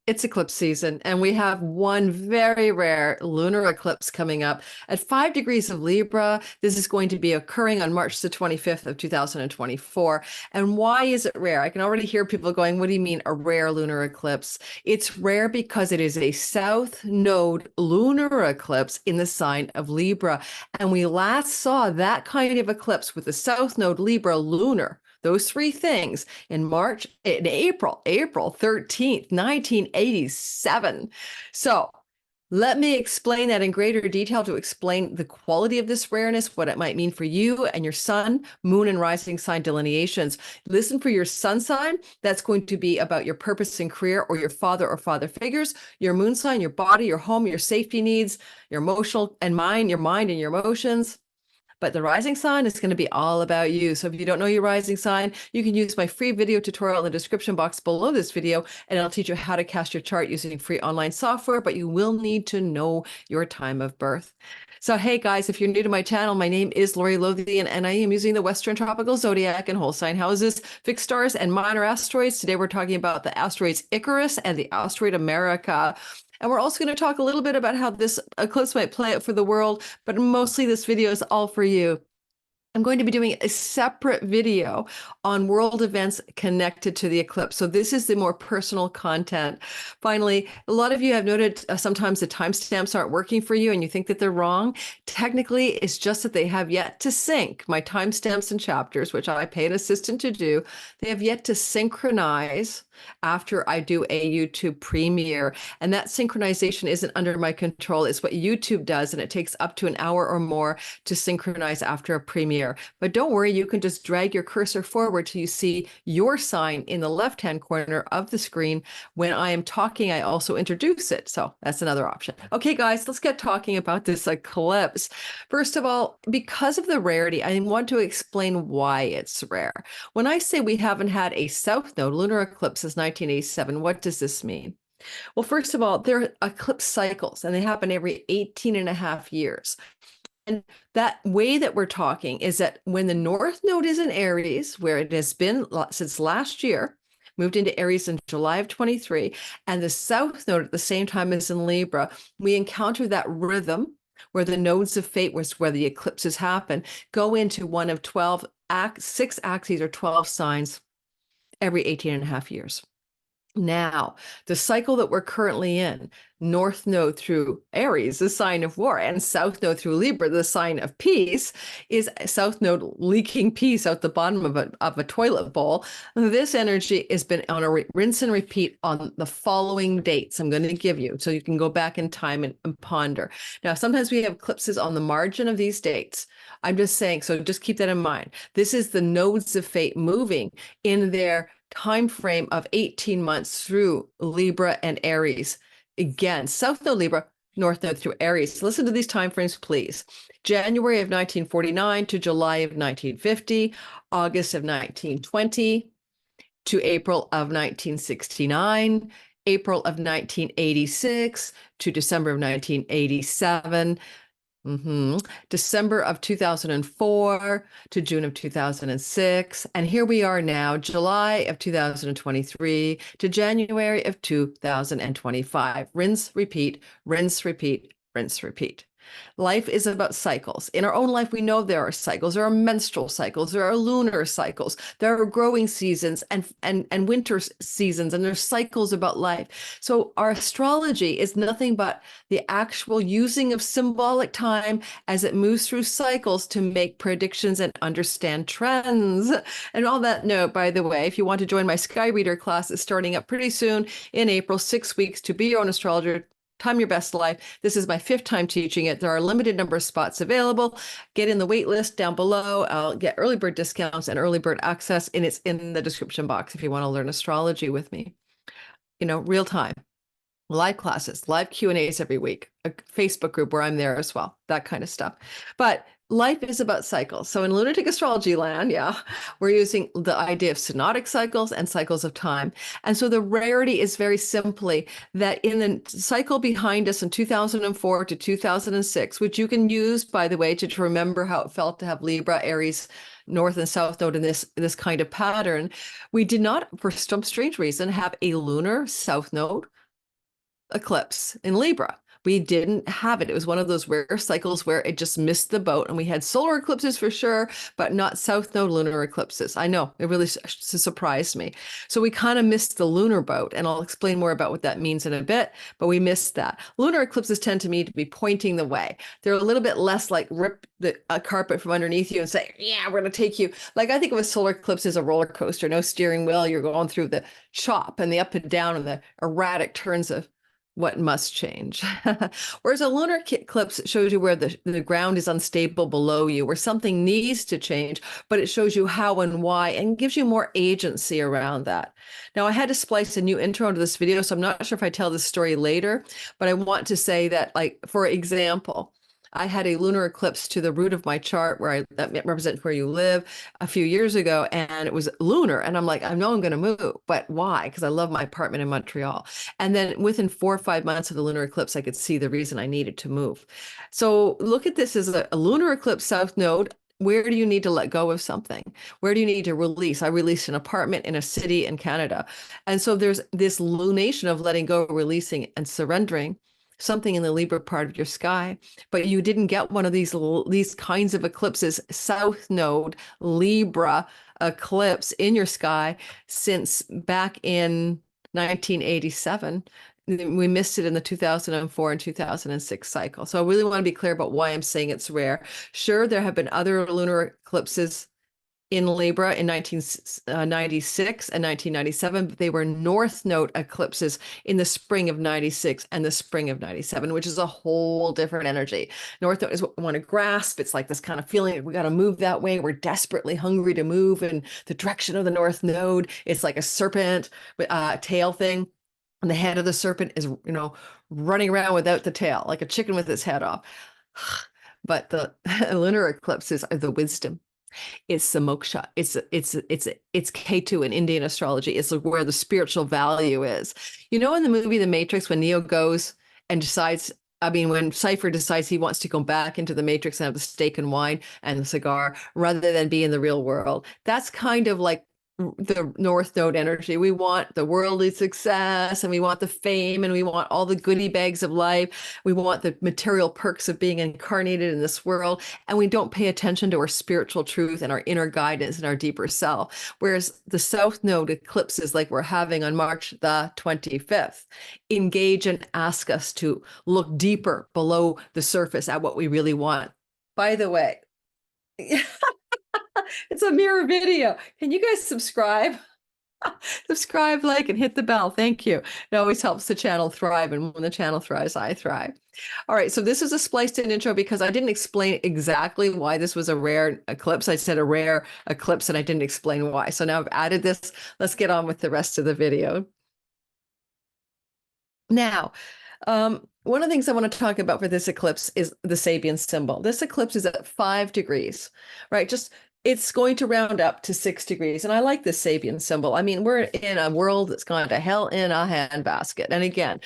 It's eclipse season, and we have one very rare lunar eclipse coming up at 5 degrees of Libra. This is going to be occurring on March the 25th of 2024. And why is it rare? I can already hear people going, what do you mean a rare lunar eclipse? It's rare because it is a south node lunar eclipse in the sign of Libra. And we last saw that kind of eclipse with the south node Libra lunar. Those three things in April 13th, 1987. So let me explain that in greater detail to explain the quality of this rareness, what it might mean for you and your sun, moon, and rising sign delineations. Listen for your sun sign. That's going to be about your purpose and career or your father or father figures. Your moon sign, your body, your home, your safety needs, your emotional and mind, your mind and your emotions. But the rising sign is going to be all about you. So if you don't know your rising sign, you can use my free video tutorial in the description box below this video, and I'll teach you how to cast your chart using free online software, but you will need to know your time of birth. So hey guys, if you're new to my channel, my name is Lori Lothian, and I am using the Western Tropical Zodiac and whole sign houses, fixed stars, and minor asteroids. Today we're talking about the asteroids Icarus and the asteroid America. And we're also going to talk a little bit about how this eclipse might play out for the world, but mostly this video is all for you. I'm going to be doing a separate video on world events connected to the eclipse. So this is the more personal content. Finally, a lot of you have noted sometimes the timestamps aren't working for you and you think that they're wrong. Technically, it's just that they have yet to sync. My timestamps and chapters, which I pay an assistant to do, they have yet to synchronize after I do a YouTube premiere. And that synchronization isn't under my control. It's what YouTube does, and it takes up to an hour or more to synchronize after a premiere. But don't worry, you can just drag your cursor forward till you see your sign in the left-hand corner of the screen. When I am talking, I also introduce it. So that's another option. Okay, guys, let's get talking about this eclipse. First of all, because of the rarity, I want to explain why it's rare. When I say we haven't had a south node lunar eclipse since 1987, what does this mean? Well, first of all, there are eclipse cycles, and they happen every 18 and a half years. And that way that we're talking is that when the north node is in Aries, where it has been since last year, moved into Aries in July of 23, and the south node at the same time is in Libra, we encounter that rhythm where the nodes of fate, where the eclipses happen, go into one of 6 axes or 12 signs every 18 and a half years. Now, the cycle that we're currently in, north node through Aries, the sign of war, and south node through Libra, the sign of peace, is south node leaking peace out the bottom of a toilet bowl. This energy has been on a rinse and repeat on the following dates I'm going to give you, so you can go back in time and ponder. Now, sometimes we have eclipses on the margin of these dates. I'm just saying, so just keep that in mind. This is the nodes of fate moving in their time frame of 18 months through Libra and Aries. Again, south node Libra, north node through Aries. Listen to these time frames, please. January of 1949 to July of 1950, August of 1920 to April of 1969, April of 1986 to December of 1987. December of 2004 to June of 2006. And here we are now, July of 2023 to January of 2025. Rinse, repeat, rinse, repeat, rinse, repeat. Life is about cycles. In our own life, we know there are cycles. There are menstrual cycles. There are lunar cycles. There are growing seasons and winter seasons, and there's cycles about life. So our astrology is nothing but the actual using of symbolic time as it moves through cycles to make predictions and understand trends. And on that note, by the way, if you want to join my Sky Reader class, it's starting up pretty soon in April, 6 weeks to be your own astrologer. Time your best life. This is my 5th time teaching it. There are a limited number of spots available. Get in the wait list down below. I'll get early bird discounts and early bird access, and it's in the description box if you want to learn astrology with me. You know, real time, live classes, live Q&As every week, a Facebook group where I'm there as well, that kind of stuff. But life is about cycles. So in lunatic astrology land, we're using the idea of synodic cycles and cycles of time. And so the rarity is very simply that in the cycle behind us in 2004 to 2006, which you can use, by the way, to remember how it felt to have Libra, Aries, north and south node in this kind of pattern, we did not, for some strange reason, have a lunar south node eclipse in Libra. We didn't have it. It was one of those rare cycles where it just missed the boat, and we had solar eclipses for sure, but not south node lunar eclipses. I know it really surprised me. So we kind of missed the lunar boat, and I'll explain more about what that means in a bit, but we missed that. Lunar eclipses tend to me to be pointing the way. They're a little bit less like rip the carpet from underneath you and say, yeah, we're going to take you. Like I think of a solar eclipse as a roller coaster, no steering wheel. You're going through the chop and the up and down and the erratic turns of what must change. Whereas a lunar eclipse shows you where the ground is unstable below you, where something needs to change, but it shows you how and why and gives you more agency around that. Now, I had to splice a new intro into this video, so I'm not sure if I tell this story later, but I want to say that, like, for example, I had a lunar eclipse to the root of my chart that represents where you live a few years ago, and it was lunar. And I'm like, I know I'm going to move, but why? Because I love my apartment in Montreal. And then within 4 or 5 months of the lunar eclipse, I could see the reason I needed to move. So look at this as a lunar eclipse south node. Where do you need to let go of something? Where do you need to release? I released an apartment in a city in Canada. And so there's this lunation of letting go, releasing, and surrendering something in the Libra part of your sky, but you didn't get one of these kinds of eclipses, south node Libra eclipse in your sky since back in 1987. We missed it in the 2004 and 2006 cycle. So I really want to be clear about why I'm saying it's rare. Sure, there have been other lunar eclipses in Libra in 1996 and 1997, but they were north node eclipses in the spring of 96 and the spring of 97, which is a whole different energy. North node is what we want to grasp. It's like this kind of feeling we got to move that way. We're desperately hungry to move in the direction of the north node. It's like a serpent tail thing. And the head of the serpent is, running around without the tail, like a chicken with its head off. But the lunar eclipses are the wisdom. It's the moksha. It's Ketu in Indian astrology. It's where the spiritual value is. In the movie The Matrix, when Neo goes and when Cypher decides he wants to go back into the Matrix and have the steak and wine and the cigar rather than be in the real world, that's kind of like the north node energy. We want the worldly success, and we want the fame, and we want all the goodie bags of life. We want the material perks of being incarnated in this world, and we don't pay attention to our spiritual truth and our inner guidance and our deeper self. Whereas the south node eclipses, like we're having on March the 25th, engage and ask us to look deeper below the surface at what we really want. By the way, it's a mirror video. Can you guys subscribe? Subscribe, like, and hit the bell. Thank you. It always helps the channel thrive. And when the channel thrives, I thrive. All right. So this is a spliced in intro because I didn't explain exactly why this was a rare eclipse. I said a rare eclipse and I didn't explain why. So now I've added this. Let's get on with the rest of the video. Now, one of the things I want to talk about for this eclipse is the Sabian symbol. This eclipse is at 5 degrees, right? It's going to round up to 6 degrees. And I like this Sabian symbol. I mean, we're in a world that's gone to hell in a handbasket. And again,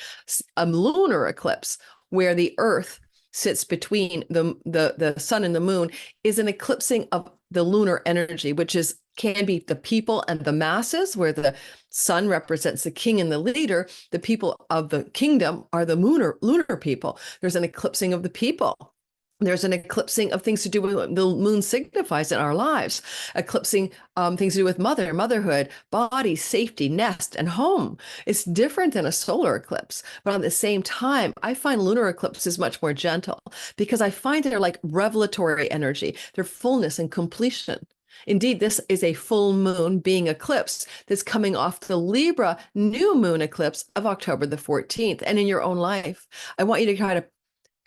a lunar eclipse where the Earth sits between the sun and the moon is an eclipsing of the lunar energy, which can be the people and the masses, where the sun represents the king and the leader. The people of the kingdom are the lunar people. There's an eclipsing of the people. There's an eclipsing of things to do with what the moon signifies in our lives, eclipsing things to do with motherhood, body, safety, nest, and home. It's different than a solar eclipse. But at the same time, I find lunar eclipses much more gentle because I find they're like revelatory energy. They're fullness and completion. Indeed, this is a full moon being eclipsed that's coming off the Libra new moon eclipse of October the 14th. And in your own life, I want you to kind of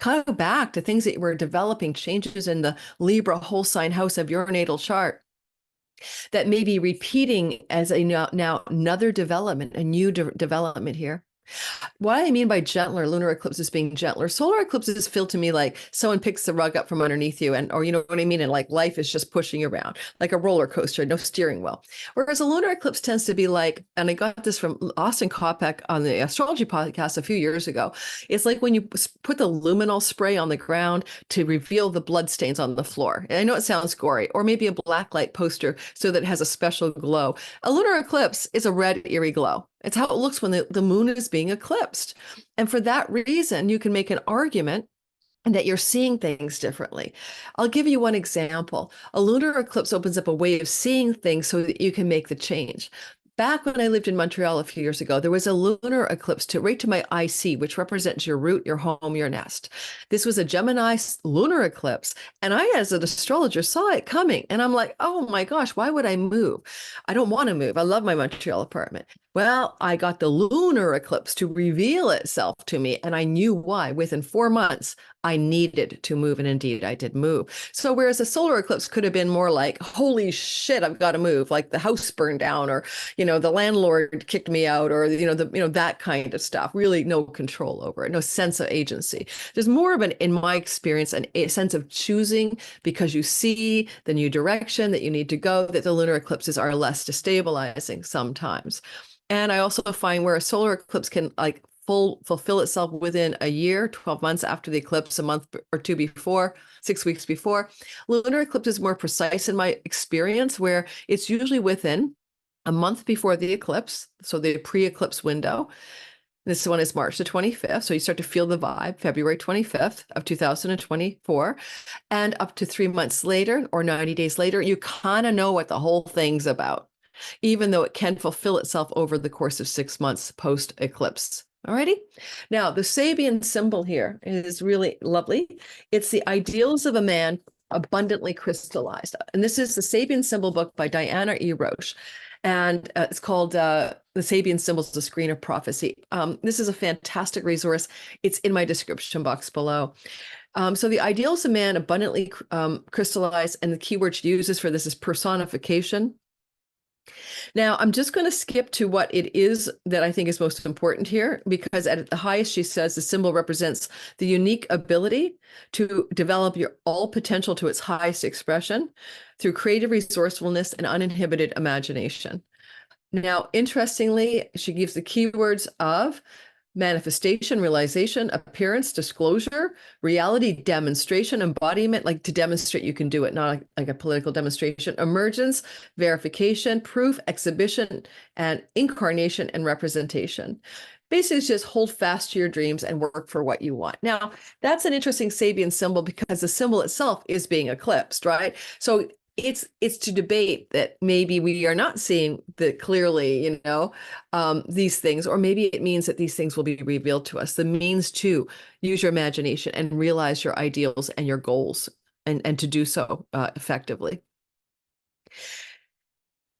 go back to things that were developing, changes in the Libra whole sign house of your natal chart that may be repeating as now another development, a new development here. What I mean by gentler, lunar eclipses being gentler, solar eclipses feel to me like someone picks the rug up from underneath you, or you know what I mean? And like life is just pushing you around like a roller coaster, no steering wheel. Whereas a lunar eclipse tends to be like, and I got this from Austin Kopek on the Astrology podcast a few years ago. It's like when you put the luminol spray on the ground to reveal the blood stains on the floor. And I know it sounds gory, or maybe a black light poster so that it has a special glow. A lunar eclipse is a red, eerie glow. It's how it looks when the moon is being eclipsed. And for that reason, you can make an argument and that you're seeing things differently. I'll give you one example. A lunar eclipse opens up a way of seeing things so that you can make the change. Back when I lived in Montreal a few years ago, there was a lunar eclipse right to my IC, which represents your root, your home, your nest. This was a Gemini lunar eclipse. And I, as an astrologer, saw it coming. And I'm like, oh my gosh, why would I move? I don't want to move. I love my Montreal apartment. Well, I got the lunar eclipse to reveal itself to me. And I knew why. Within 4 months, I needed to move. And indeed, I did move. So whereas a solar eclipse could have been more like, holy shit, I've got to move, like the house burned down, or, the landlord kicked me out, or, that kind of stuff, really no control over it, no sense of agency. There's more of in my experience, a sense of choosing because you see the new direction that you need to go, that the lunar eclipses are less destabilizing sometimes. And I also find where a solar eclipse can fulfill itself within a year, 12 months after the eclipse, a month or two before, 6 weeks before. Lunar eclipse is more precise in my experience, where it's usually within a month before the eclipse, so the pre-eclipse window. This one is March the 25th, so you start to feel the vibe, February 25th of 2024, and up to 3 months later or 90 days later, you kind of know what the whole thing's about, even though it can fulfill itself over the course of 6 months post-eclipse. Alrighty. Now, the Sabian symbol here is really lovely. It's the ideals of a man abundantly crystallized. And this is the Sabian symbol book by Diana E. Roche. And it's called The Sabian Symbols, The Screen of Prophecy. This is a fantastic resource. It's in my description box below. So the ideals of man abundantly crystallized, and the keyword she uses for this is personification. Now, I'm just going to skip to what it is that I think is most important here, because at the highest, she says the symbol represents the unique ability to develop your all potential to its highest expression through creative resourcefulness and uninhibited imagination. Now, interestingly, she gives the keywords of manifestation, realization, appearance, disclosure, reality, demonstration, embodiment, like to demonstrate you can do it, not like a political demonstration, emergence, verification, proof, exhibition, and incarnation and representation. Basically, it's just hold fast to your dreams and work for what you want. Now, that's an interesting Sabian symbol because the symbol itself is being eclipsed, right? So it's to debate that maybe we are not seeing clearly, these things, or maybe it means that these things will be revealed to us. The means to use your imagination and realize your ideals and your goals, and to do so effectively.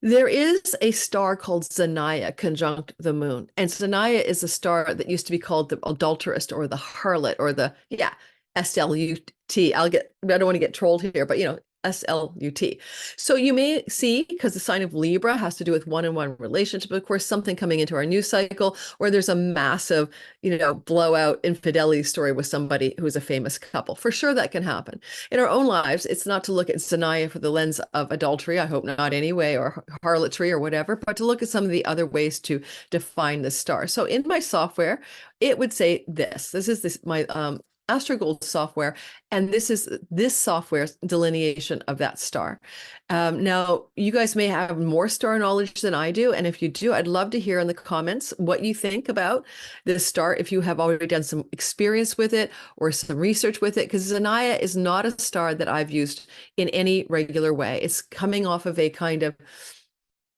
There is a star called Zaniah conjunct the moon, and Zaniah is a star that used to be called the adulterist or the harlot or the SLUT. I don't want to get trolled here, but SLUT. So you may see, because the sign of Libra has to do with one-on-one relationship, of course, something coming into our news cycle, or there's a massive, blowout infidelity story with somebody who is a famous couple. For sure, that can happen. In our own lives, it's not to look at Zaniah for the lens of adultery, I hope not anyway, or harlotry or whatever, but to look at some of the other ways to define the star. So in my software, it would say this. This is my AstroGold software, and this is this software's delineation of that star. Now, you guys may have more star knowledge than I do, and if you do, I'd love to hear in the comments what you think about this star, if you have already done some experience with it or some research with it, because Zaniah is not a star that I've used in any regular way. It's coming off of a kind of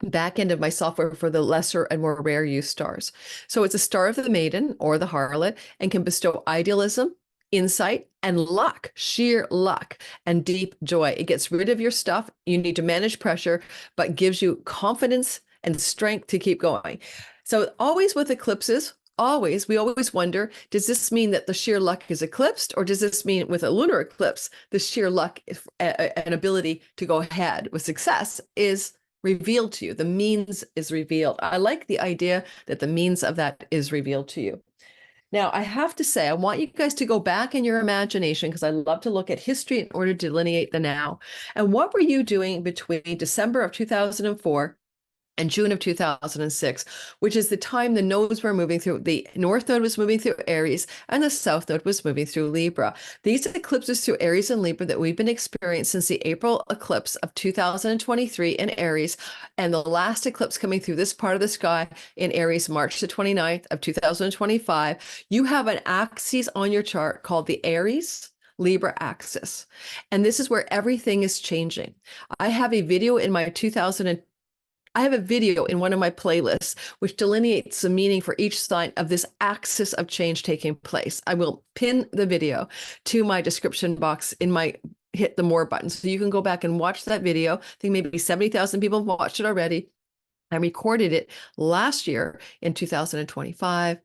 back end of my software for the lesser and more rare use stars. So it's a star of the maiden or the harlot, and can bestow idealism, insight, and luck, sheer luck and deep joy. It gets rid of your stuff. You need to manage pressure, but gives you confidence and strength to keep going. So always with eclipses, we always wonder, does this mean that the sheer luck is eclipsed, or does this mean with a lunar eclipse, the sheer luck and ability to go ahead with success is revealed to you? The means is revealed. I like the idea that the means of that is revealed to you. Now, I have to say, I want you guys to go back in your imagination, because I love to look at history in order to delineate the now. And what were you doing between December of 2004 and June of 2006, which is the time the nodes were moving through. The North Node was moving through Aries and the South Node was moving through Libra. These eclipses through Aries and Libra that we've been experiencing since the April eclipse of 2023 in Aries, and the last eclipse coming through this part of the sky in Aries, March the 29th of 2025, you have an axis on your chart called the Aries Libra axis. And this is where everything is changing. I have a video in my I have a video in one of my playlists which delineates the meaning for each sign of this axis of change taking place. I will pin the video to my description box in my hit the more button. So you can go back and watch that video. I think maybe 70,000 people have watched it already. I recorded it last year in 2025.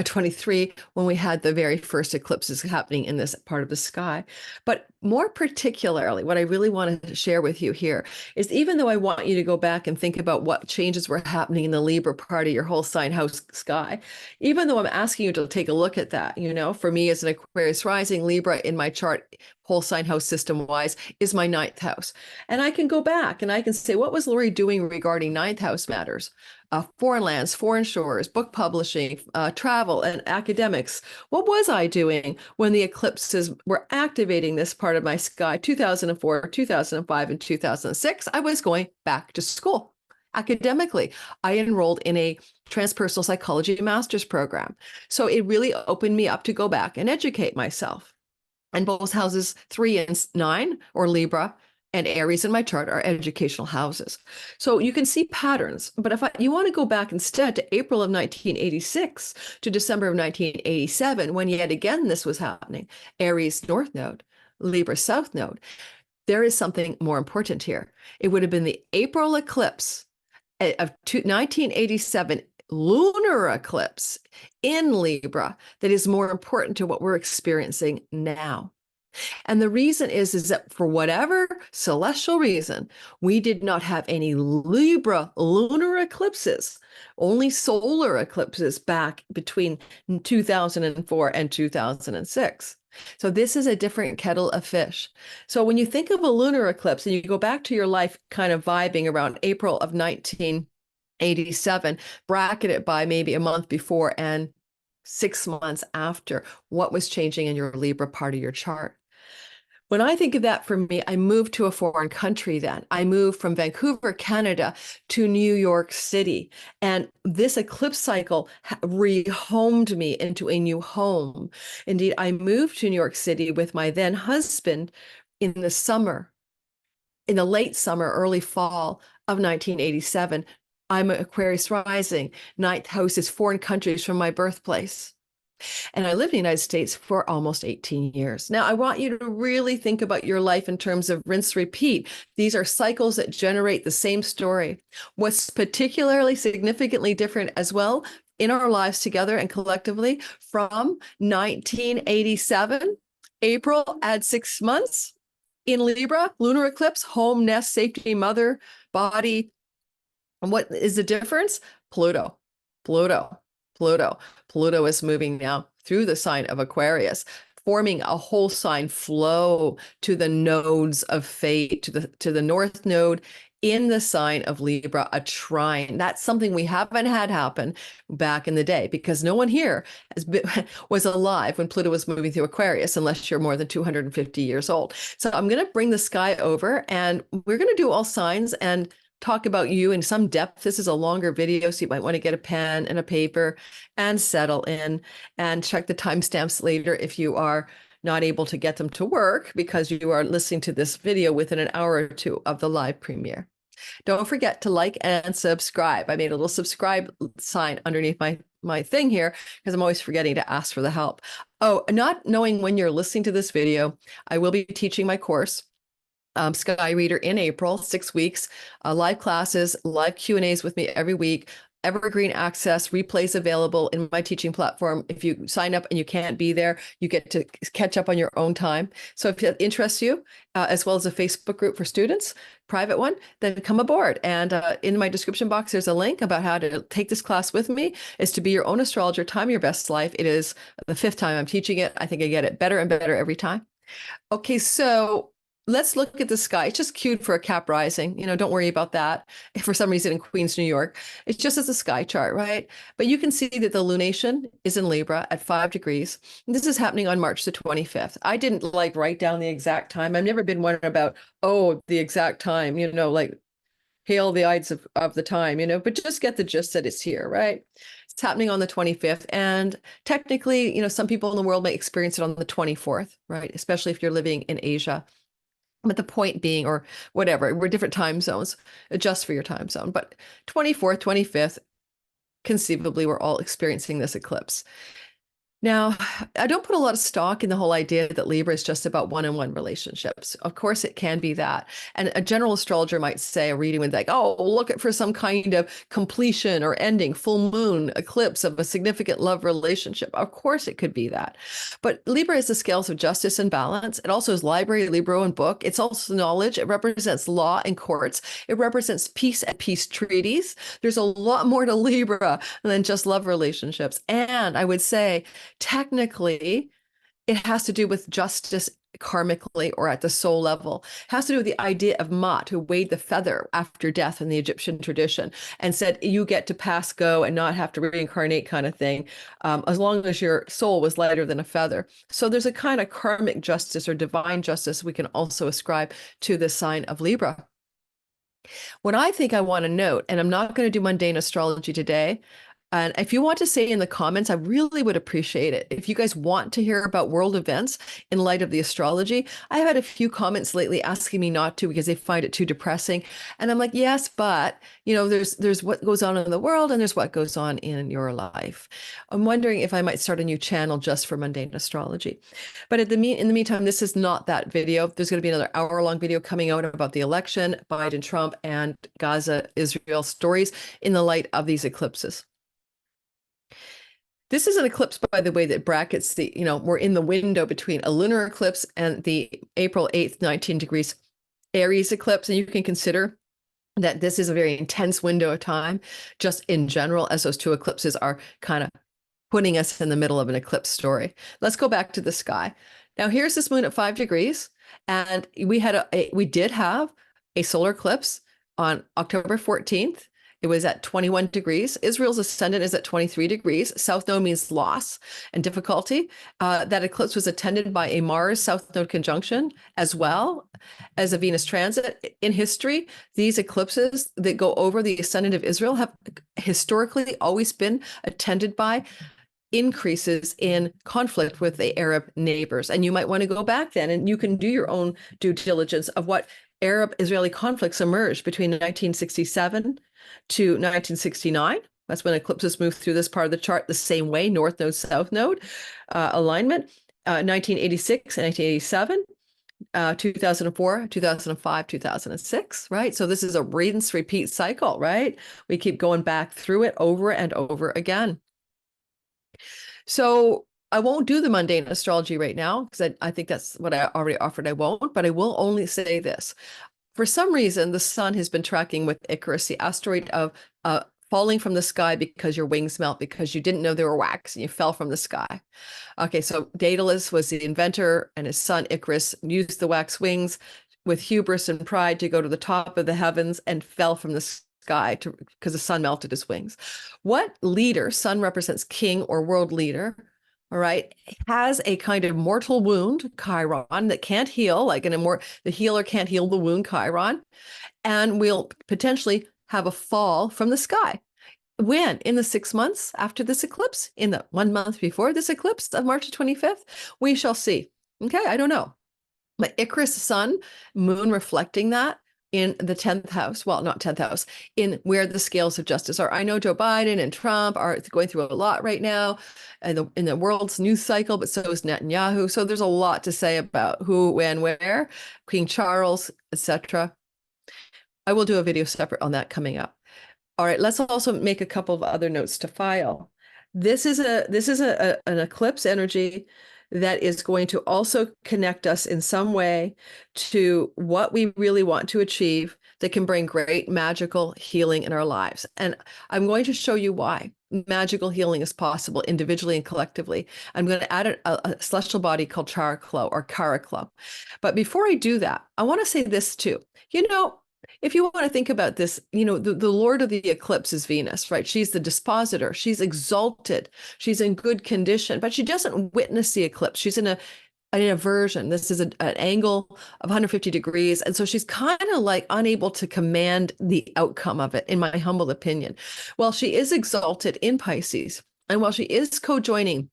23, when we had the very first eclipses happening in this part of the sky. But more particularly, what I really want to share with you here is, even though I want you to go back and think about what changes were happening in the Libra part of your whole sign house sky, even though I'm asking you to take a look at that, for me as an Aquarius rising, Libra in my chart, whole sign house system wise, is my 9th house. And I can go back and I can say, what was Lori doing regarding 9th house matters? Foreign lands, foreign shores, book publishing, travel, and academics. What was I doing when the eclipses were activating this part of my sky? 2004, 2005, and 2006, I was going back to school. Academically, I enrolled in a transpersonal psychology master's program. So it really opened me up to go back and educate myself. And both houses 3 and 9, or Libra, and Aries in my chart are educational houses. So you can see patterns. But if you want to go back instead to April of 1986 to December of 1987, when yet again this was happening, Aries North Node, Libra South Node, there is something more important here. It would have been the April eclipse of 1987 lunar eclipse in Libra that is more important to what we're experiencing now. And the reason is that for whatever celestial reason, we did not have any Libra lunar eclipses, only solar eclipses back between 2004 and 2006. So this is a different kettle of fish. So when you think of a lunar eclipse and you go back to your life kind of vibing around April of 1987, bracket it by maybe a month before and 6 months after, what was changing in your Libra part of your chart. When I think of that, for me, I moved to a foreign country then. I moved from Vancouver, Canada to New York City. And this eclipse cycle rehomed me into a new home. Indeed, I moved to New York City with my then husband in the summer, in the late summer, early fall of 1987. I'm an Aquarius rising. 9th house is foreign countries from my birthplace. And I lived in the United States for almost 18 years. Now, I want you to really think about your life in terms of rinse, repeat. These are cycles that generate the same story. What's particularly significantly different as well in our lives together and collectively from 1987, April, add 6 months in Libra, lunar eclipse, home, nest, safety, mother, body. And what is the difference? Pluto. Pluto is moving now through the sign of Aquarius, forming a whole sign flow to the nodes of fate, to the North Node in the sign of Libra, a trine. That's something we haven't had happen back in the day, because no one here was alive when Pluto was moving through Aquarius, unless you're more than 250 years old. So I'm going to bring the sky over, and we're going to do all signs and talk about you in some depth. This is a longer video, so you might want to get a pen and a paper and settle in and check the timestamps later if you are not able to get them to work because you are listening to this video within an hour or two of the live premiere. Don't forget to like and subscribe. I made a little subscribe sign underneath my thing here because I'm always forgetting to ask for the help. Oh, not knowing when you're listening to this video, I will be teaching my course, Sky Reader, in April, 6 weeks, live classes, live Q&As with me every week, evergreen access, replays available in my teaching platform. If you sign up and you can't be there, you get to catch up on your own time. So if it interests you, as well as a Facebook group for students, private one, then come aboard. And in my description box, there's a link about how to take this class with me. Is to be your own astrologer, time your best life. It is the 5th time I'm teaching it. I think I get it better and better every time. Okay, so let's look at the sky. It's just cute for a Cap rising. Don't worry about that. If for some reason in Queens, New York, it's just as a sky chart, right? But you can see that the lunation is in Libra at 5 degrees. And this is happening on March the 25th. I didn't like write down the exact time. I've never been one about, oh, the exact time, like hail the ides of the time, but just get the gist that it's here, right? It's happening on the 25th. And technically, some people in the world may experience it on the 24th, right? Especially if you're living in Asia. But the point being, or whatever, we're different time zones, adjust for your time zone. But 24th, 25th, conceivably, we're all experiencing this eclipse. Now, I don't put a lot of stock in the whole idea that Libra is just about one-on-one relationships. Of course, it can be that. And a general astrologer might say, a reading would like, oh, look for some kind of completion or ending, full moon, eclipse of a significant love relationship. Of course, it could be that. But Libra is the scales of justice and balance. It also is library, Libra, and book. It's also knowledge. It represents law and courts. It represents peace and peace treaties. There's a lot more to Libra than just love relationships. And I would say, technically, it has to do with justice karmically or at the soul level. It has to do with the idea of Ma'at, who weighed the feather after death in the Egyptian tradition and said, you get to pass go and not have to reincarnate kind of thing, as long as your soul was lighter than a feather. So there's a kind of karmic justice or divine justice we can also ascribe to the sign of Libra. What I think I want to note, and I'm not going to do mundane astrology today, and if you want to say in the comments, I really would appreciate it. If you guys want to hear about world events in light of the astrology, I have had a few comments lately asking me not to because they find it too depressing. And I'm like, yes, but there's what goes on in the world and there's what goes on in your life. I'm wondering if I might start a new channel just for mundane astrology. But in the meantime, this is not that video. There's going to be another hour-long video coming out about the election, Biden, Trump, and Gaza, Israel stories in the light of these eclipses. This is an eclipse, by the way, that brackets we're in the window between a lunar eclipse and the April 8th, 19 degrees Aries eclipse. And you can consider that this is a very intense window of time, just in general, as those two eclipses are kind of putting us in the middle of an eclipse story. Let's go back to the sky. Now, here's this moon at 5 degrees. And we did have a solar eclipse on October 14th. It was at 21 degrees. Israel's ascendant is at 23 degrees. South node means loss and difficulty. That eclipse was attended by a Mars South node conjunction, as well as a Venus transit. In history, these eclipses that go over the ascendant of Israel have historically always been attended by increases in conflict with the Arab neighbors. And you might want to go back then and you can do your own due diligence of what Arab-Israeli conflicts emerged between 1967 to 1969. That's when eclipses move through this part of the chart the same way, north node, south node alignment. 1986 and 1987, 2004, 2005, 2006, right? So this is a rinse repeat cycle, right? We keep going back through it over and over again. So I won't do the mundane astrology right now because I think that's what I already offered. I won't, but I will only say this. For some reason, the sun has been tracking with Icarus, the asteroid of falling from the sky because your wings melt, because you didn't know they were wax and you fell from the sky. Okay, so Daedalus was the inventor and his son Icarus used the wax wings with hubris and pride to go to the top of the heavens and fell from the sky because the sun melted his wings. What leader, sun represents king or world leader, all right, has a kind of mortal wound, Chiron, that can't heal, like the healer can't heal the wound, Chiron, and will potentially have a fall from the sky. When? In the 6 months after this eclipse? In the 1 month before this eclipse of March 25th? We shall see. Okay, I don't know. But Icarus, sun, moon reflecting that in the 10th house, well, not 10th house, in where the scales of justice are. I know Joe Biden and Trump are going through a lot right now in the world's news cycle, but so is Netanyahu. So there's a lot to say about who, when, where, King Charles, etc. I will do a video separate on that coming up. All right, let's also make a couple of other notes to file. This is an eclipse energy that is going to also connect us in some way to what we really want to achieve that can bring great magical healing in our lives. And I'm going to show you why. magical healing as possible, individually and collectively. I'm going to add a celestial body called Cheriklo or Cheriklo. But before I do that, I want to say this too. If you want to think about this, the Lord of the eclipse is Venus, right? She's the dispositor. She's exalted. She's in good condition, but she doesn't witness the eclipse. She's in an aversion. This is an angle of 150 degrees. And so she's kind of like unable to command the outcome of it, in my humble opinion. Well, she is exalted in Pisces. And while she is co-joining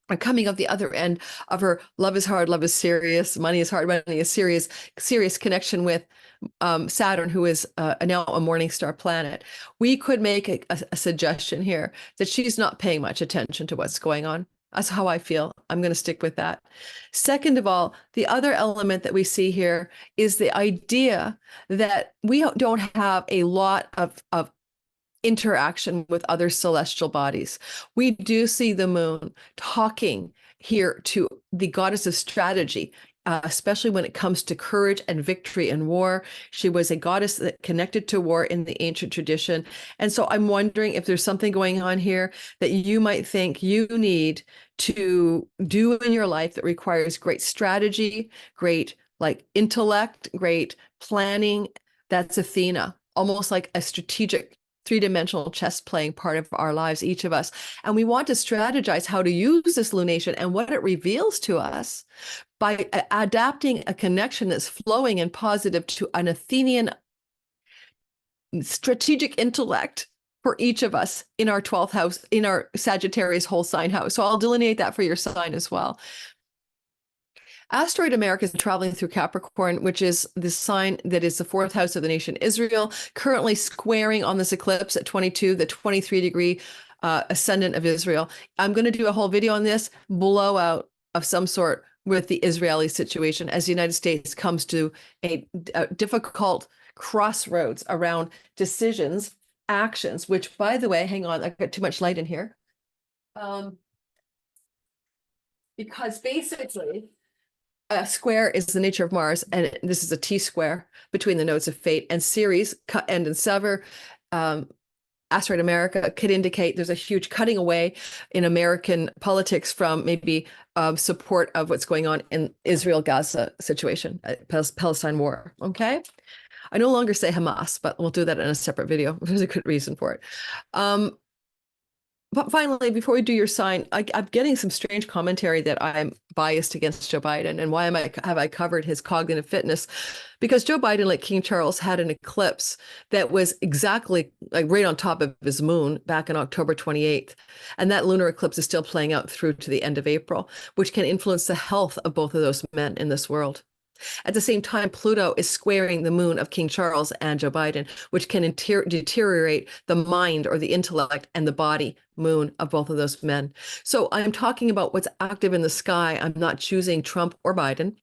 and coming up the other end of her love is hard, love is serious, money is hard, money is serious connection with Saturn, who is now a morning star planet, we could make a suggestion here that she's not paying much attention to what's going on. That's how I feel. I'm going to stick with that. Second of all, the other element that we see here is the idea that we don't have a lot of interaction with other celestial bodies. We do see the moon talking here to the goddess of strategy, especially when it comes to courage and victory in war. She was a goddess that connected to war in the ancient tradition. And so I'm wondering if there's something going on here that you might think you need to do in your life that requires great strategy, great intellect, great planning. That's Athena, almost like a strategic three-dimensional chess playing part of our lives, each of us. And we want to strategize how to use this lunation and what it reveals to us by adapting a connection that's flowing and positive to an Athenian strategic intellect for each of us in our 12th house, in our Sagittarius whole sign house. So I'll delineate that for your sign as well. Asteroid America is traveling through Capricorn, which is the sign that is the fourth house of the nation Israel, currently squaring on this eclipse at 22, the 23-degree ascendant of Israel. I'm going to do a whole video on this blowout of some sort with the Israeli situation as the United States comes to a difficult crossroads around decisions, actions, which, by the way, hang on, I've got too much light in here. Because basically, a square is the nature of Mars, and this is a T-square between the nodes of fate, and Ceres, cut, end, and sever. Asteroid America could indicate there's a huge cutting away in American politics from maybe support of what's going on in Israel-Gaza situation, Palestine war, okay? I no longer say Hamas, but we'll do that in a separate video. There's a good reason for it. But finally, before we do your sign, I'm getting some strange commentary that I'm biased against Joe Biden. And why have I covered his cognitive fitness? Because Joe Biden, like King Charles, had an eclipse that was exactly right on top of his moon back on October 28th. And that lunar eclipse is still playing out through to the end of April, which can influence the health of both of those men in this world. At the same time, Pluto is squaring the moon of King Charles and Joe Biden, which can deteriorate the mind or the intellect and the body moon of both of those men. So I'm talking about what's active in the sky. I'm not choosing Trump or Biden.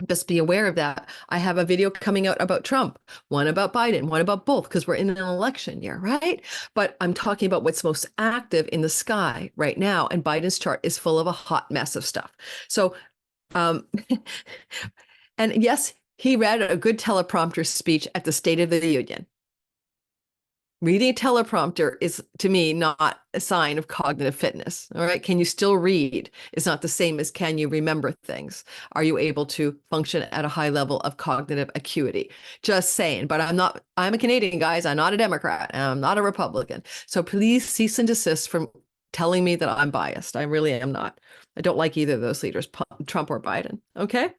Just be aware of that. I have a video coming out about Trump, one about Biden, one about both, because we're in an election year, right? But I'm talking about what's most active in the sky right now. And Biden's chart is full of a hot mess of stuff. So, and yes, he read a good teleprompter speech at the State of the Union. Reading a teleprompter is, to me, not a sign of cognitive fitness. All right. Can you still read? It's not the same as can you remember things? Are you able to function at a high level of cognitive acuity? Just saying. But I'm a Canadian, guys. I'm not a Democrat. And I'm not a Republican. So please cease and desist from telling me that I'm biased. I really am not. I don't like either of those leaders, Trump or Biden. Okay.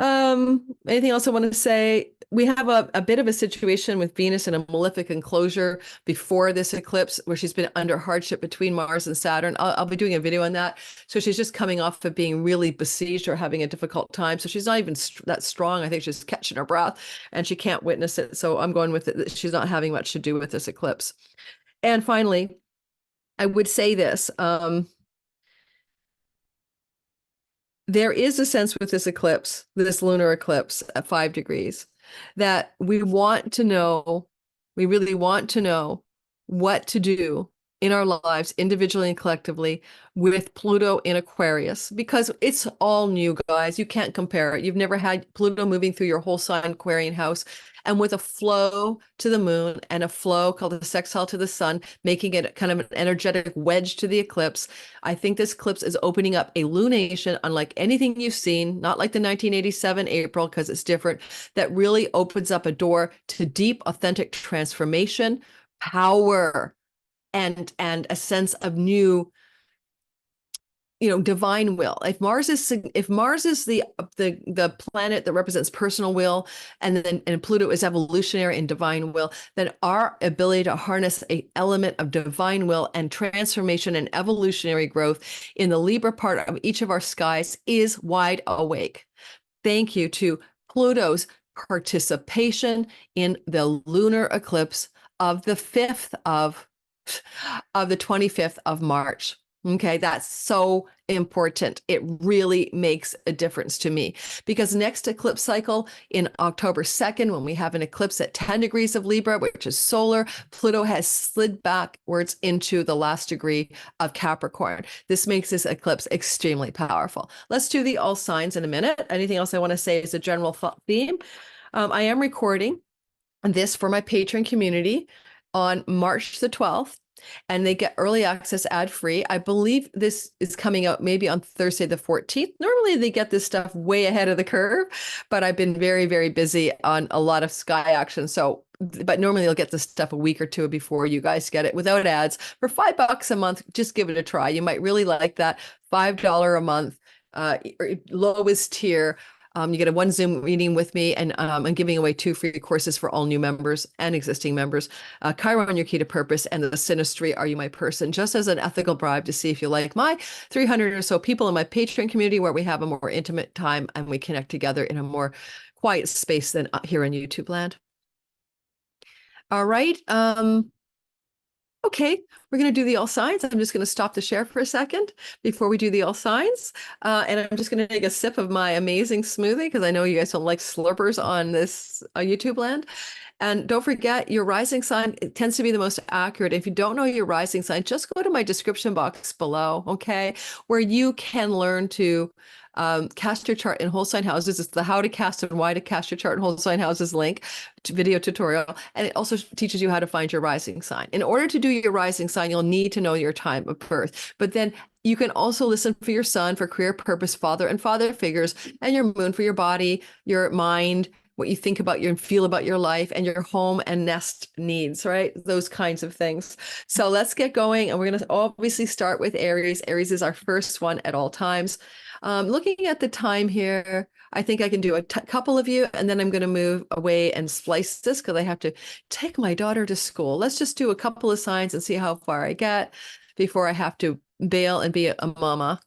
Anything else I want to say? We have a bit of a situation with Venus in a malefic enclosure before this eclipse, where she's been under hardship between Mars and Saturn. I'll be doing a video on that. So she's just coming off of being really besieged or having a difficult time. So she's not even that strong. I think she's catching her breath and she can't witness it. So I'm going with it. She's not having much to do with this eclipse. And finally, I would say this. There is a sense with this eclipse, this lunar eclipse at 5 degrees, that we really want to know what to do in our lives, individually and collectively, with Pluto in Aquarius, because it's all new, guys. You can't compare it. You've never had Pluto moving through your whole sign Aquarian house, and with a flow to the moon and a flow called the sextile to the sun, making it kind of an energetic wedge to the eclipse. I think this eclipse is opening up a lunation unlike anything you've seen, not like the 1987 April, because it's different, that really opens up a door to deep, authentic transformation, power, and a sense of new, divine will. If Mars is the planet that represents personal will, and Pluto is evolutionary and divine will, then our ability to harness a element of divine will and transformation and evolutionary growth in the Libra part of each of our skies is wide awake. Thank you to Pluto's participation in the lunar eclipse of the 25th of March. Okay, that's so important. It really makes a difference to me, because next eclipse cycle in October 2nd, when we have an eclipse at 10 degrees of Libra, which is solar, Pluto has slid backwards into the last degree of Capricorn. This makes this eclipse extremely powerful. Let's do the all signs in a minute. Anything else I want to say is a general theme? I am recording this for my patron community on March the 12th. And they get early access ad-free. I believe this is coming out maybe on Thursday the 14th. Normally they get this stuff way ahead of the curve, but I've been very, very busy on a lot of sky action. But normally you'll get this stuff a week or two before you guys get it without ads for $5 a month. Just give it a try. You might really like that. $5 a month, lowest tier. You get a one Zoom meeting with me, and I'm giving away 2 free courses for all new members and existing members. Chiron, Your Key to Purpose, and the Synastry, Are You My Person? Just as an ethical bribe to see if you like my 300 or so people in my Patreon community, where we have a more intimate time and we connect together in a more quiet space than here in YouTube land. All right. Okay, we're going to do the all signs. I'm just going to stop the share for a second before we do the all signs. And I'm just going to take a sip of my amazing smoothie, because I know you guys don't like slurpers on this YouTube land. And don't forget, your rising sign, it tends to be the most accurate. If you don't know your rising sign, just go to my description box below, okay, where you can learn to cast your chart in whole sign houses. It's the how to cast and why to cast your chart in whole sign houses link to video tutorial. And it also teaches you how to find your rising sign. In order to do your rising sign, you'll need to know your time of birth. But then you can also listen for your sun, for career, purpose, father and father figures, and your moon for your body, your mind, what you think about and feel about your life, and your home and nest needs, right? Those kinds of things. So let's get going. And we're going to obviously start with Aries. Aries is our first one at all times. Looking at the time here, I think I can do a couple of you, and then I'm going to move away and splice this because I have to take my daughter to school. Let's just do a couple of signs and see how far I get before I have to bail and be a mama.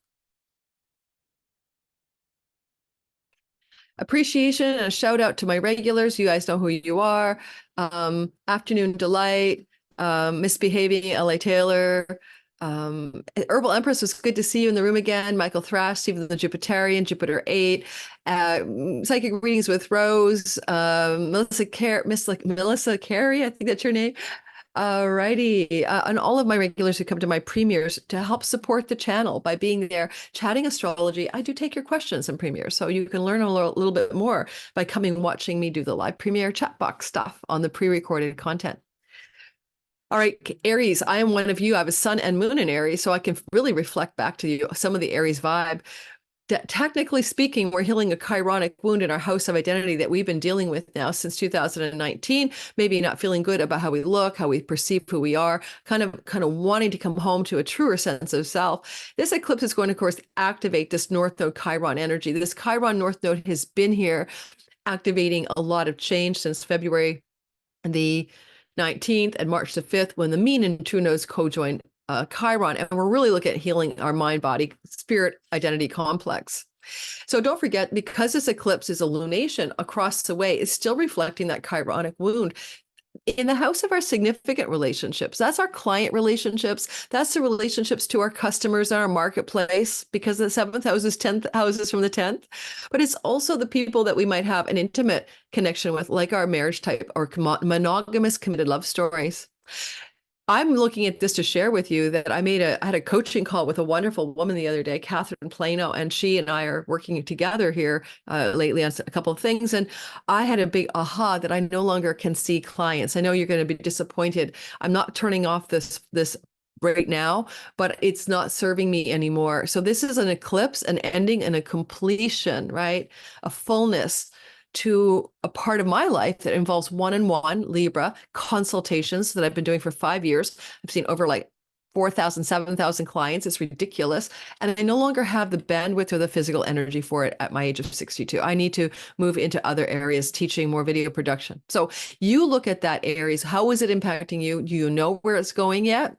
Appreciation and a shout out to my regulars. You guys know who you are. Afternoon Delight, Misbehaving, LA Taylor, Herbal Empress, was good to see you in the room again. Michael Thrash, Stephen the Jupiterian, Jupiter 8, Psychic Readings with Rose, Melissa Carey, I think that's your name. Alrighty, and all of my regulars who come to my premieres to help support the channel by being there, chatting astrology. I do take your questions in premieres, so you can learn a little bit more by coming watching me do the live premiere chat box stuff on the pre-recorded content. All right, Aries, I am one of you. I have a sun and moon in Aries, so I can really reflect back to you some of the Aries vibe. Technically speaking, we're healing a chironic wound in our house of identity that we've been dealing with now since 2019, maybe not feeling good about how we look, how we perceive who we are, kind of wanting to come home to a truer sense of self. This eclipse is going to, of course, activate this North Node Chiron energy. This Chiron North Node has been here activating a lot of change since February the 19th and March the 5th, when the mean and true nodes co-join Chiron, and we're really looking at healing our mind, body, spirit, identity complex. So don't forget, because this eclipse is a lunation across the way, it's still reflecting that chironic wound in the house of our significant relationships. That's our client relationships. That's the relationships to our customers and our marketplace, because the 7th house is 10th houses from the 10th. But it's also the people that we might have an intimate connection with, like our marriage type or monogamous committed love stories. I'm looking at this to share with you that I had a coaching call with a wonderful woman the other day, Catherine Plano, and she and I are working together here lately on a couple of things. And I had a big aha that I no longer can see clients. I know you're going to be disappointed. I'm not turning off this right now, but it's not serving me anymore. So this is an eclipse, an ending, and a completion, right? A fullness to a part of my life that involves one-on-one Libra consultations that I've been doing for 5 years. I've seen over like 4,000, 7,000 clients. It's ridiculous. And I no longer have the bandwidth or the physical energy for it at my age of 62. I need to move into other areas, teaching more video production. So you look at that, Aries. How is it impacting you? Do you know where it's going yet?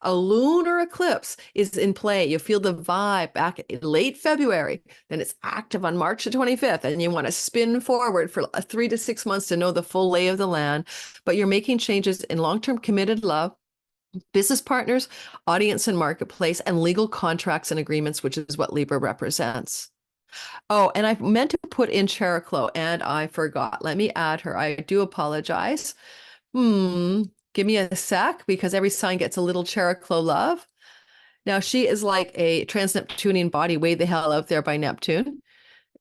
A lunar eclipse is in play. You feel the vibe back in late February, then it's active on March the 25th, and you want to spin forward for 3 to 6 months to know the full lay of the land. But you're making changes in long-term committed love, business partners, audience and marketplace, and legal contracts and agreements, which is what Libra represents. Oh, and I meant to put in Cheriklo, and I forgot. Let me add her. I do apologize. Give me a sec, because every sign gets a little Cheriklo love. Now, she is like a trans-Neptunian body way the hell out there by Neptune.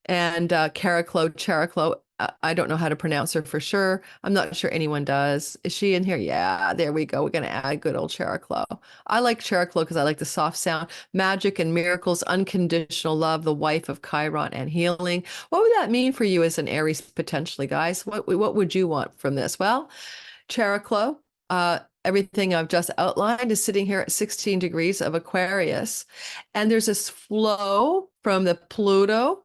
And Cheriklo, I don't know how to pronounce her for sure. I'm not sure anyone does. Is she in here? Yeah, there we go. We're going to add good old Cheriklo. I like Cheriklo because I like the soft sound, magic and miracles, unconditional love, the wife of Chiron and healing. What would that mean for you as an Aries potentially, guys? What would you want from this? Well, Cheriklo, everything I've just outlined is sitting here at 16 degrees of Aquarius. And there's this flow from the Pluto,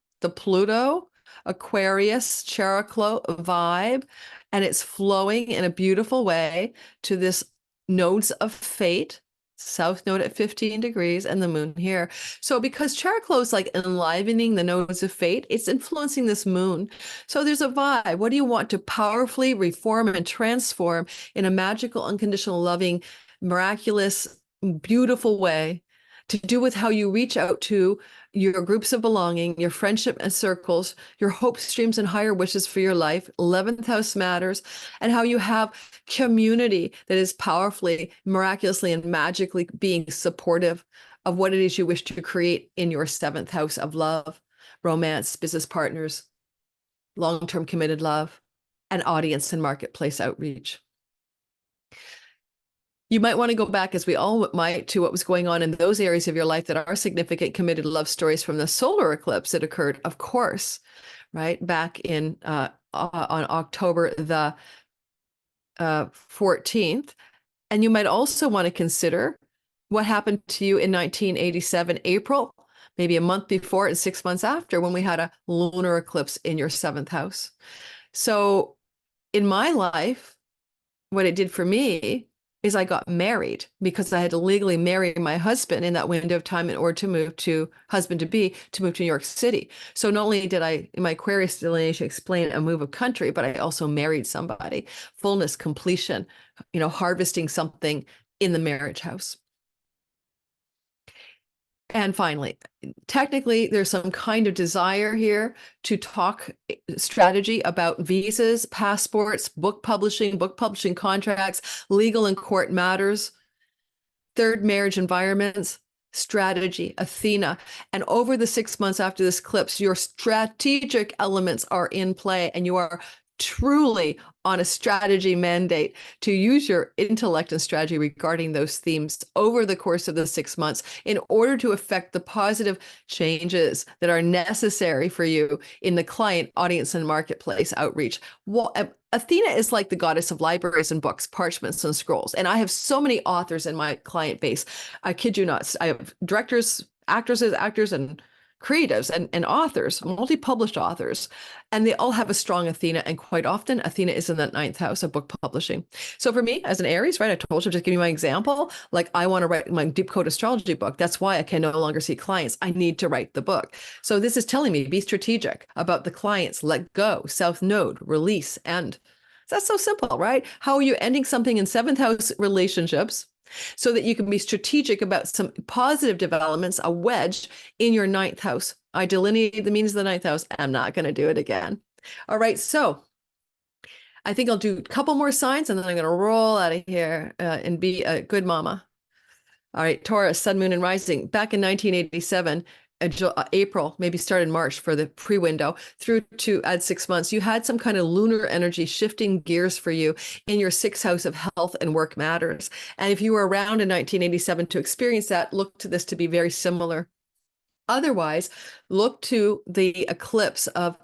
Aquarius, Cheriklo vibe, and it's flowing in a beautiful way to this nodes of fate, south node at 15 degrees and the moon here. So because Cheriklo is like enlivening the nodes of fate, it's influencing this moon. So there's a vibe. What do you want to powerfully reform and transform in a magical, unconditional, loving, miraculous, beautiful way to do with how you reach out to your groups of belonging, your friendship and circles, your hopes, dreams, and higher wishes for your life. 11th house matters, and how you have community that is powerfully, miraculously, and magically being supportive of what it is you wish to create in your 7th house of love, romance, business partners, long-term committed love, and audience and marketplace outreach. You might want to go back, as we all might, to what was going on in those areas of your life that are significant committed love stories from the solar eclipse that occurred, of course, right back in on October the 14th. And you might also want to consider what happened to you in 1987 April, maybe a month before and 6 months after, when we had a lunar eclipse in your 7th house. So in my life, what it did for me is I got married, because I had to legally marry my husband in that window of time in order to move to husband-to-be, to move to New York City. So not only did I, in my Aquarius delineation, explain a move of country, but I also married somebody. Fullness, completion, harvesting something in the marriage house. And finally, technically, there's some kind of desire here to talk strategy about visas, passports, book publishing contracts, legal and court matters, third marriage environments, strategy, Athena. And over the 6 months after this eclipse, your strategic elements are in play, and you are truly on a strategy mandate to use your intellect and strategy regarding those themes over the course of the 6 months in order to affect the positive changes that are necessary for you in the client, audience, and marketplace outreach. Well, Athena is like the goddess of libraries and books, parchments, and scrolls. And I have so many authors in my client base. I kid you not. I have directors, actors, and creatives and authors, multi-published authors, and they all have a strong Athena. And quite often, Athena is in the 9th house of book publishing. So for me, as an Aries, right, I told you, just give me my example. Like, I want to write my deep code astrology book. That's why I can no longer see clients. I need to write the book. So this is telling me, be strategic about the clients, let go, south node, release, end. That's so simple, right? How are you ending something in 7th house relationships so that you can be strategic about some positive developments, a wedge in your 9th house? I delineated the meanings of the 9th house. I'm not going to do it again. All right. So I think I'll do a couple more signs and then I'm going to roll out of here and be a good mama. All right, Taurus, Sun, Moon, and Rising. Back in 1987, April, maybe start in March for the pre-window, through to add 6 months, you had some kind of lunar energy shifting gears for you in your sixth house of health and work matters. And if you were around in 1987 to experience that, look to this to be very similar. Otherwise, look to the eclipse of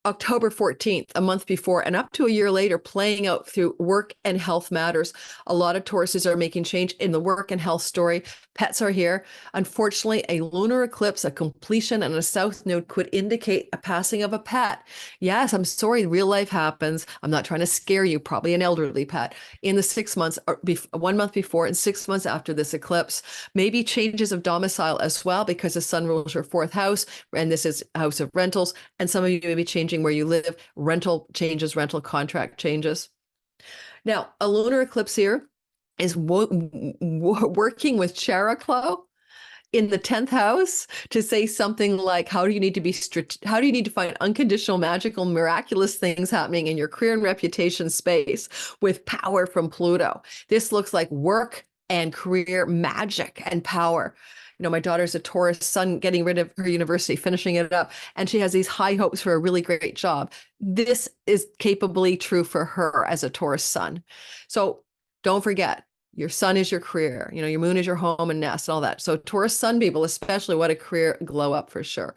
October 14th, a month before, and up to a year later, playing out through work and health matters. A lot of Tauruses are making change in the work and health story. Pets are here. Unfortunately, a lunar eclipse, a completion, and a south node could indicate a passing of a pet. Yes, I'm sorry, real life happens. I'm not trying to scare you, probably an elderly pet. In the 6 months, or 1 month before and 6 months after this eclipse, maybe changes of domicile as well, because the sun rules your fourth house, and this is house of rentals, and some of you may be changing where you live, rental changes, rental contract changes. Now, a lunar eclipse here is working with Cheriklo in the 10th house to say something like, how do you need to find unconditional, magical, miraculous things happening in your career and reputation space with power from Pluto. This looks like work and career magic and power. You know, my daughter's a Taurus Sun, getting rid of her university, finishing it up, and she has these high hopes for a really great job. This is capably true for her as a Taurus Sun. So don't forget, your sun is your career. You know, your moon is your home and nest and all that. So Taurus Sun people, especially, what a career glow up for sure.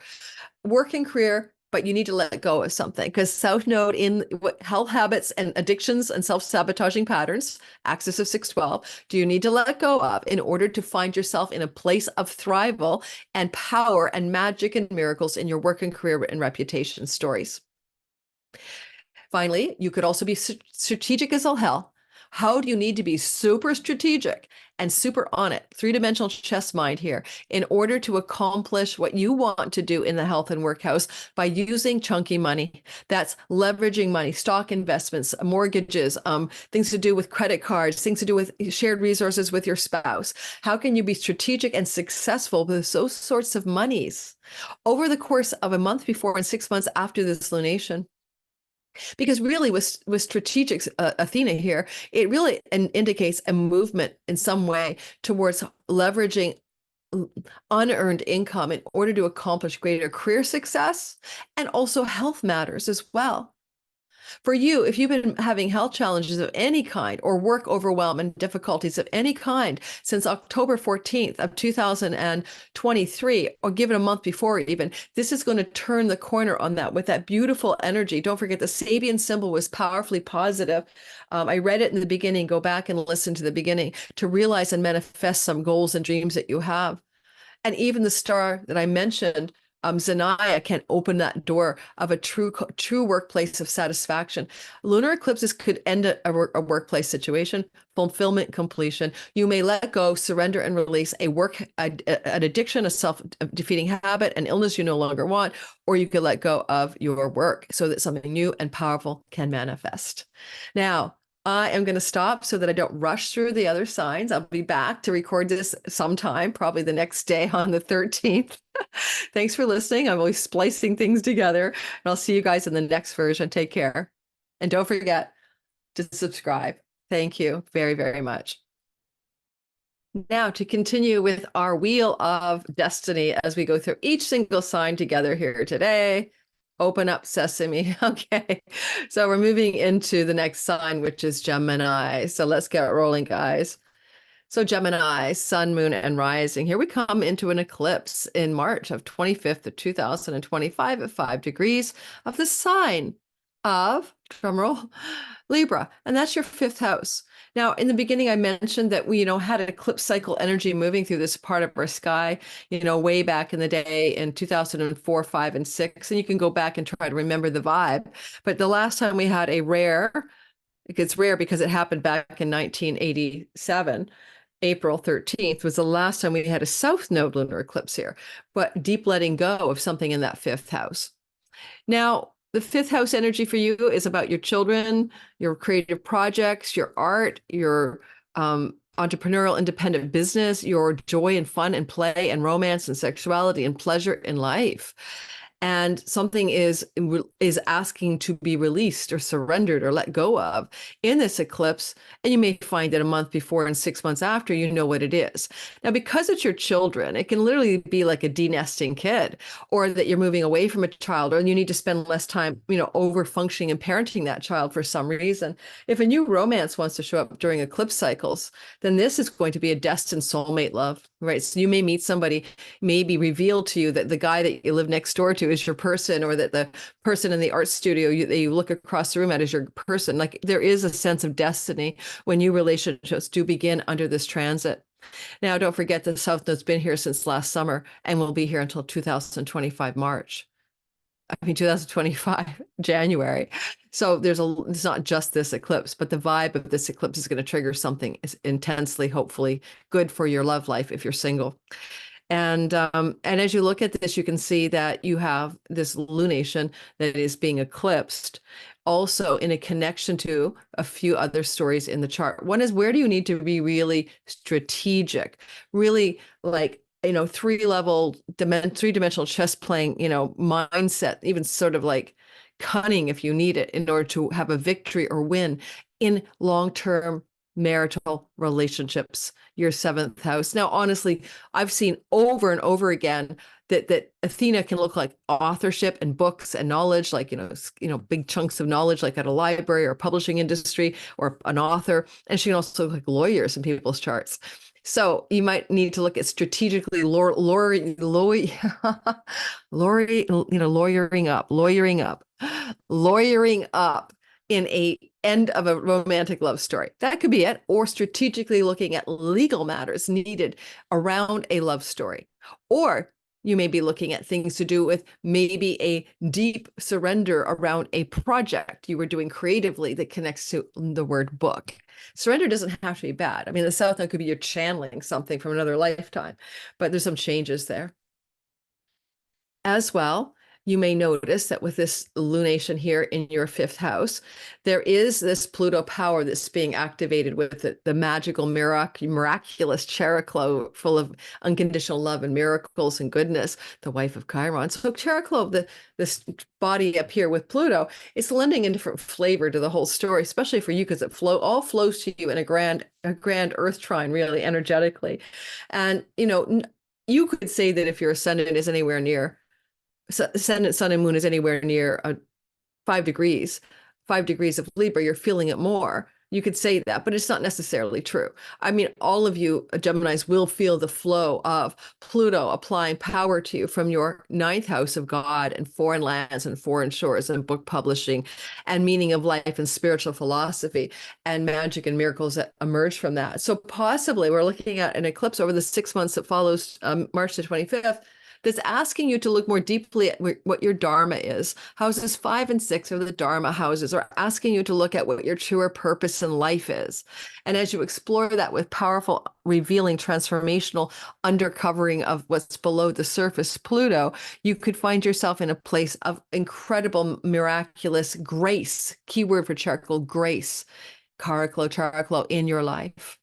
Work and career, but you need to let go of something, because South Node in health habits and addictions and self-sabotaging patterns, axis of 612, do you need to let go of in order to find yourself in a place of thrival and power and magic and miracles in your work and career and reputation stories. Finally, you could also be strategic as all hell. How do you need to be super strategic and super on it, three-dimensional chess mind here, in order to accomplish what you want to do in the health and work house by using chunky money? That's leveraging money, stock investments, mortgages, things to do with credit cards, things to do with shared resources with your spouse. How can you be strategic and successful with those sorts of monies over the course of a month before and 6 months after this lunation? Because really with strategic Athena here, it really indicates a movement in some way towards leveraging unearned income in order to accomplish greater career success and also health matters as well. For you, if you've been having health challenges of any kind or work overwhelm and difficulties of any kind since October 14th of 2023, or given a month before even, this is going to turn the corner on that with that beautiful energy. Don't forget, the Sabian symbol was powerfully positive. I read it in the beginning. Go back and listen to the beginning to realize and manifest some goals and dreams that you have. And even the star that I mentioned, Zaniah, can open that door of a true workplace of satisfaction. Lunar eclipses could end a workplace situation, fulfillment, completion. You may let go, surrender, and release an addiction, a self-defeating habit, an illness you no longer want, or you could let go of your work so that something new and powerful can manifest. Now, I am going to stop so that I don't rush through the other signs. I'll be back to record this sometime, probably the next day on the 13th. Thanks for listening. I'm always splicing things together, and I'll see you guys in the next version. Take care. And don't forget to subscribe. Thank you very, very much. Now, to continue with our Wheel of Destiny as we go through each single sign together here today. Open up sesame. Okay, so we're moving into the next sign, which is Gemini. So let's get rolling, guys. So Gemini, Sun, Moon, and Rising. Here we come into an eclipse in March of 25th of 2025 at 5 degrees of the sign of, drumroll, Libra. And that's your fifth house. Now, in the beginning, I mentioned that we, had an eclipse cycle energy moving through this part of our sky, way back in the day in 2004, 5, and 6. And you can go back and try to remember the vibe. But the last time we had it gets rare because it happened back in 1987. April 13th was the last time we had a south node lunar eclipse here, but deep letting go of something in that fifth house. Now, the fifth house energy for you is about your children, your creative projects, your art, your entrepreneurial independent business, your joy and fun and play and romance and sexuality and pleasure in life. and something is asking to be released or surrendered or let go of in this eclipse. And you may find that a month before and 6 months after, you know what it is. Now, because it's your children, it can literally be like a denesting kid, or that you're moving away from a child, or you need to spend less time, over functioning and parenting that child for some reason. If a new romance wants to show up during eclipse cycles, then this is going to be a destined soulmate love, right? So you may meet somebody, maybe reveal to you that the guy that you live next door to is your person, or that the person in the art studio that you look across the room at is your person. Like, there is a sense of destiny when new relationships do begin under this transit. Now, don't forget the South Node's been here since last summer and will be here until 2025 March. 2025 January. So it's not just this eclipse, but the vibe of this eclipse is going to trigger something intensely, hopefully good for your love life if you're single. And as you look at this, you can see that you have this lunation that is being eclipsed, also in a connection to a few other stories in the chart. One is, where do you need to be really strategic, really like, three-dimensional chess playing, mindset, even sort of like cunning if you need it, in order to have a victory or win in long-term marital relationships, your seventh house. Now, honestly, I've seen over and over again that Athena can look like authorship and books and knowledge, like, big chunks of knowledge, like at a library or publishing industry or an author. And she can also look like lawyers in people's charts. So you might need to look at strategically lawyering up in a end of a romantic love story. That could be it, or strategically looking at legal matters needed around a love story. Or you may be looking at things to do with maybe a deep surrender around a project you were doing creatively that connects to the word book. Surrender doesn't have to be bad. I mean, the South Node could be you're channeling something from another lifetime, but there's some changes there. As well, you may notice that with this lunation here in your fifth house, there is this Pluto power that's being activated with the magical, miraculous Cheriklo, full of unconditional love and miracles and goodness, the wife of Chiron. So Cheriklo, this body up here with Pluto, it's lending a different flavor to the whole story, especially for you, because it all flows to you in a grand earth trine, really energetically. And, you could say that if your ascendant is anywhere near, ascendant, sun, and moon is anywhere near 5 degrees of Libra, you're feeling it more. You could say that, but it's not necessarily true. I mean, all of you Geminis will feel the flow of Pluto applying power to you from your ninth house of God and foreign lands and foreign shores and book publishing and meaning of life and spiritual philosophy and magic and miracles that emerge from that. So possibly we're looking at an eclipse over the 6 months that follows March the 25th, that's asking you to look more deeply at what your Dharma is. Houses 5 and 6 are the Dharma houses, are asking you to look at what your truer purpose in life is. And as you explore that with powerful, revealing, transformational undercovering of what's below the surface, Pluto, you could find yourself in a place of incredible, miraculous grace. Keyword for Cheriklo, grace. Cheriklo in your life.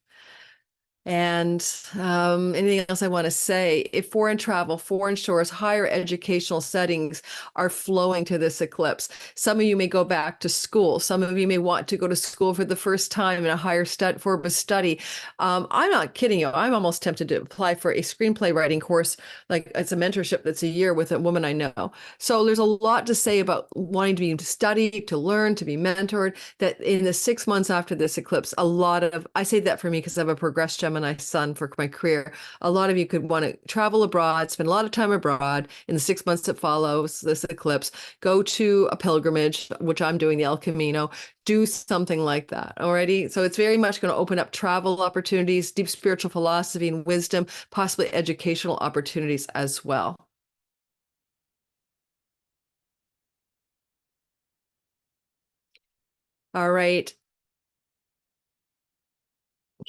And anything else I want to say? If foreign travel, foreign shores, higher educational settings are flowing to this eclipse. Some of you may go back to school. Some of you may want to go to school for the first time in a higher form of study. I'm not kidding you. I'm almost tempted to apply for a screenplay writing course. Like, it's a mentorship that's a year with a woman I know. So there's a lot to say about wanting to study, to learn, to be mentored, that in the 6 months after this eclipse, I say that for me because I have a progressed Gemini sun for my career. A lot of you could want to travel abroad, spend a lot of time abroad in the 6 months that follows this eclipse, go to a pilgrimage, which I'm doing, the El Camino, do something like that. Alrighty. So it's very much going to open up travel opportunities, deep spiritual philosophy and wisdom, possibly educational opportunities as well. All right.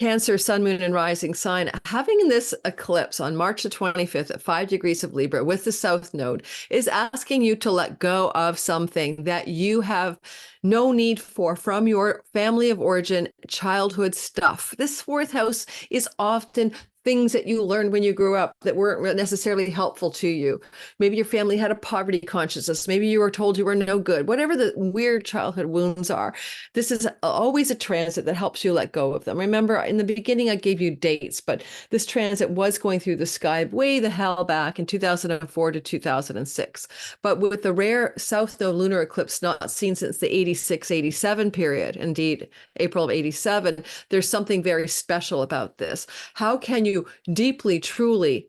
Cancer, sun, moon, and rising sign, having this eclipse on March the 25th at 5 degrees of Libra with the South Node is asking you to let go of something that you have No need for, from your family of origin, childhood stuff. This fourth house is often things that you learned when you grew up that weren't necessarily helpful to you. Maybe your family had a poverty consciousness. Maybe you were told you were no good. Whatever the weird childhood wounds are, this is always a transit that helps you let go of them. Remember, in the beginning, I gave you dates, but this transit was going through the sky way the hell back in 2004 to 2006. But with the rare South Node lunar eclipse not seen since the 86-87 period, indeed, April of 87, there's something very special about this. How can you deeply, truly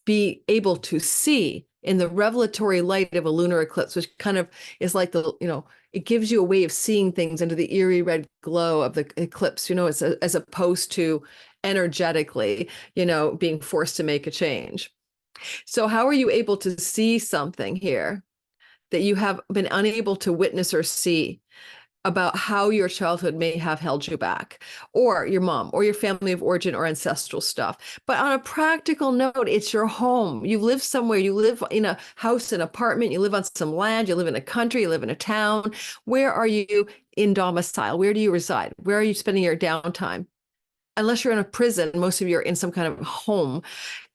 be able to see in the revelatory light of a lunar eclipse, which kind of is like it gives you a way of seeing things under the eerie red glow of the eclipse, as opposed to energetically, being forced to make a change. So how are you able to see something here that you have been unable to witness or see about how your childhood may have held you back, or your mom, or your family of origin, or ancestral stuff? But on a practical note, it's your home. You live somewhere. You live in a house, an apartment. You live on some land. You live in a country. You live in a town. Where are you in domicile? Where do you reside? Where are you spending your downtime? Unless you're in a prison, most of you are in some kind of home.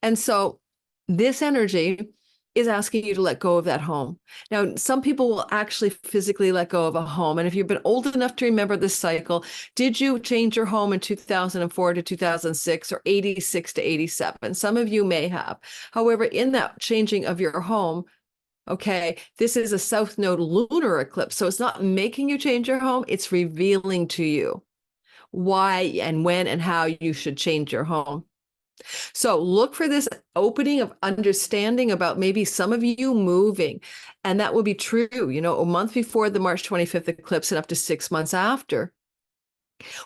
And so this energy is asking you to let go of that home. Now, some people will actually physically let go of a home. And if you've been old enough to remember this cycle, did you change your home in 2004 to 2006 or 86 to 87? Some of you may have. However, in that changing of your home, okay, this is a South Node lunar eclipse. So it's not making you change your home. It's revealing to you why and when and how you should change your home. So look for this opening of understanding about maybe some of you moving. And that will be true, a month before the March 25th eclipse and up to 6 months after.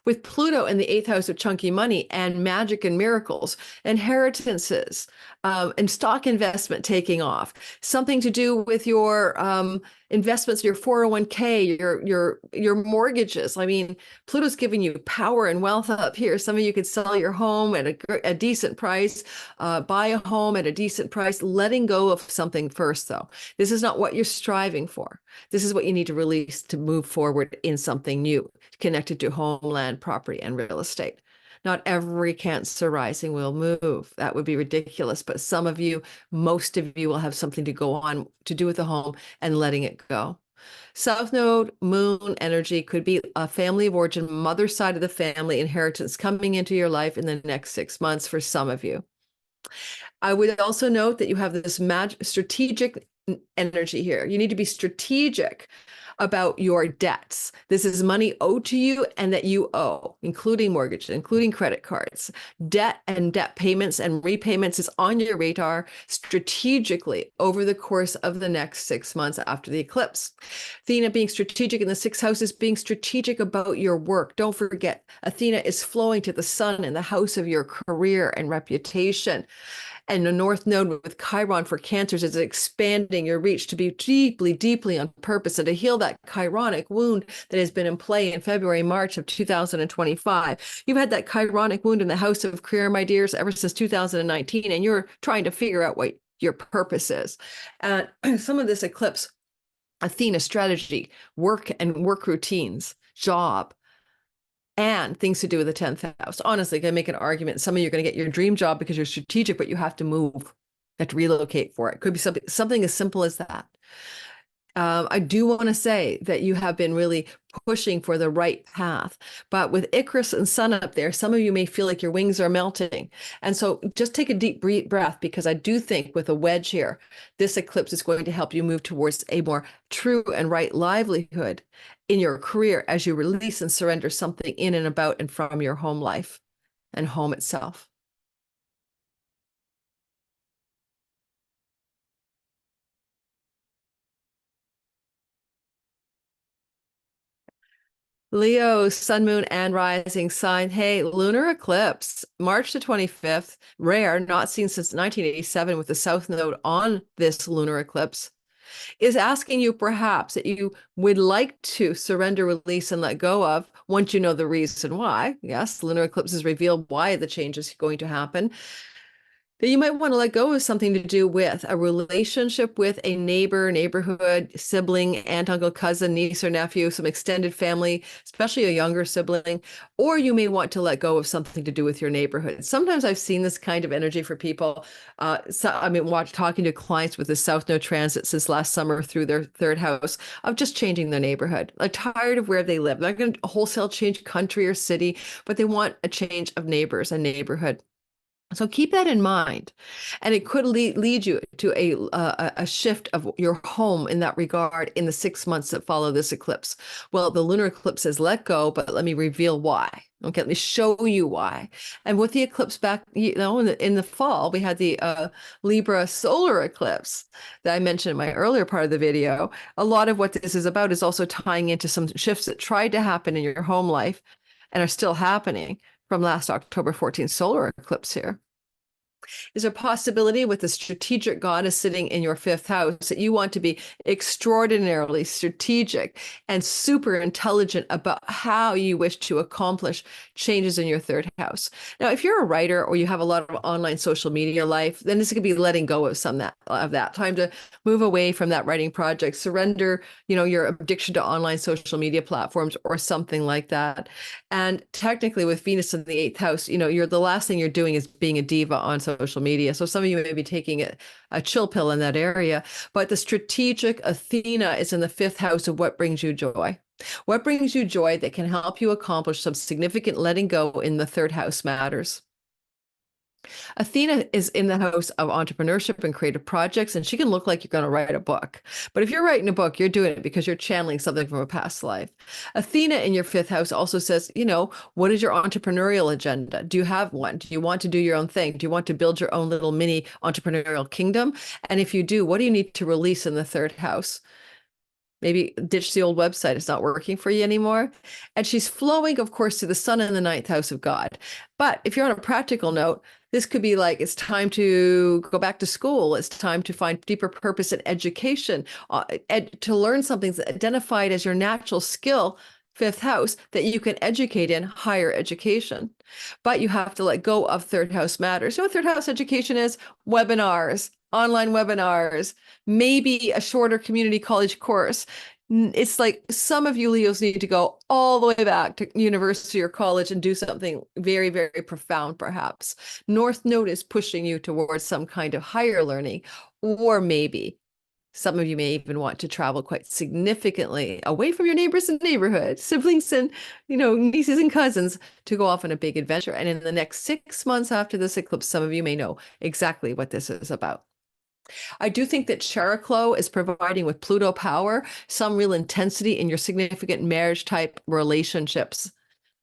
With Pluto in the 8th house of chunky money and magic and miracles, inheritances, and stock investment taking off, something to do with your investments, your 401k, your mortgages. I mean, Pluto's giving you power and wealth up here. Some of you could sell your home at a decent price, buy a home at a decent price, letting go of something first, though. This is not what you're striving for. This is what you need to release to move forward in something new, connected to homeland, property, and real estate. Not every Cancer rising will move. That would be ridiculous. But some of you, most of you will have something to go on to do with the home and letting it go. South Node moon energy could be a family of origin, mother side of the family inheritance coming into your life in the next 6 months for some of you. I would also note that you have this strategic energy here. You need to be strategic about your debts. This is money owed to you and that you owe, including mortgage, including credit cards. Debt and debt payments and repayments is on your radar strategically over the course of the next 6 months after the eclipse. Athena being strategic in the 6th house is being strategic about your work. Don't forget, Athena is flowing to the sun in the house of your career and reputation. And the North Node with Chiron for Cancers is expanding your reach to be deeply, deeply on purpose and to heal that chironic wound that has been in play in February, March of 2025. You've had that chironic wound in the house of career, my dears, ever since 2019, and you're trying to figure out what your purpose is. And some of this eclipse, Athena strategy, work and work routines, job, and things to do with the 10th house. Honestly, I make an argument. Some of you are going to get your dream job because you're strategic, but you have to move. You have to relocate for it. It could be something as simple as that. I do want to say that you have been really pushing for the right path. But with Icarus and Sun up there, some of you may feel like your wings are melting. And so just take a deep breath, because I do think with a wedge here, this eclipse is going to help you move towards a more true and right livelihood in your career as you release and surrender something in and about and from your home life and home itself. Leo, sun, moon, and rising sign. Hey, lunar eclipse, March the 25th, rare, not seen since 1987 with the South Node on this lunar eclipse, is asking you perhaps that you would like to surrender, release, and let go of once you know the reason why. Yes, lunar eclipses reveal why the change is going to happen. that you might want to let go of something to do with a relationship with a neighbor, neighborhood, sibling, aunt, uncle, cousin, niece, or nephew, some extended family, especially a younger sibling, or you may want to let go of something to do with your neighborhood. Sometimes I've seen this kind of energy for people. Talking to clients with the South Node transit since last summer through their third house of just changing their neighborhood. Like tired of where they live. They're not going to wholesale change country or city, but they want a change of neighbors and neighborhood. So keep that in mind, and it could lead you to a shift of your home in that regard in the 6 months that follow this eclipse. Well, the lunar eclipse says let go, but let me reveal why. Okay, let me show you why. And with the eclipse back, in the fall, we had the Libra solar eclipse that I mentioned in my earlier part of the video. A lot of what this is about is also tying into some shifts that tried to happen in your home life and are still happening from last October 14th solar eclipse here. Is there a possibility with the strategic goddess sitting in your fifth house that you want to be extraordinarily strategic and super intelligent about how you wish to accomplish changes in your third house? Now, if you're a writer or you have a lot of online social media life, then this could be letting go of some of that time to move away from that writing project, surrender, your addiction to online social media platforms or something like that. And technically with Venus in the eighth house, you're the last thing you're doing is being a diva on social media. So some of you may be taking a chill pill in that area, but the strategic Athena is in the fifth house of what brings you joy. What brings you joy that can help you accomplish some significant letting go in the third house matters. Athena is in the house of entrepreneurship and creative projects, and she can look like you're going to write a book. But if you're writing a book, you're doing it because you're channeling something from a past life. Athena in your fifth house also says, what is your entrepreneurial agenda? Do you have one? Do you want to do your own thing? Do you want to build your own little mini entrepreneurial kingdom? And if you do, what do you need to release in the third house? Maybe ditch the old website. It's not working for you anymore. And she's flowing, of course, to the sun in the ninth house of God. But if you're on a practical note, this could be like, it's time to go back to school. It's time to find deeper purpose in education, to learn something that's identified as your natural skill, fifth house, that you can educate in higher education. But you have to let go of third house matters. You know what third house education is? Webinars, online webinars, maybe a shorter community college course. It's like some of you Leos need to go all the way back to university or college and do something very, very profound, perhaps. North Node is pushing you towards some kind of higher learning, or maybe some of you may even want to travel quite significantly away from your neighbors and neighborhood, siblings and, nieces and cousins, to go off on a big adventure. And in the next 6 months after this eclipse, some of you may know exactly what this is about. I do think that Cheriklo is providing with Pluto power some real intensity in your significant marriage type relationships.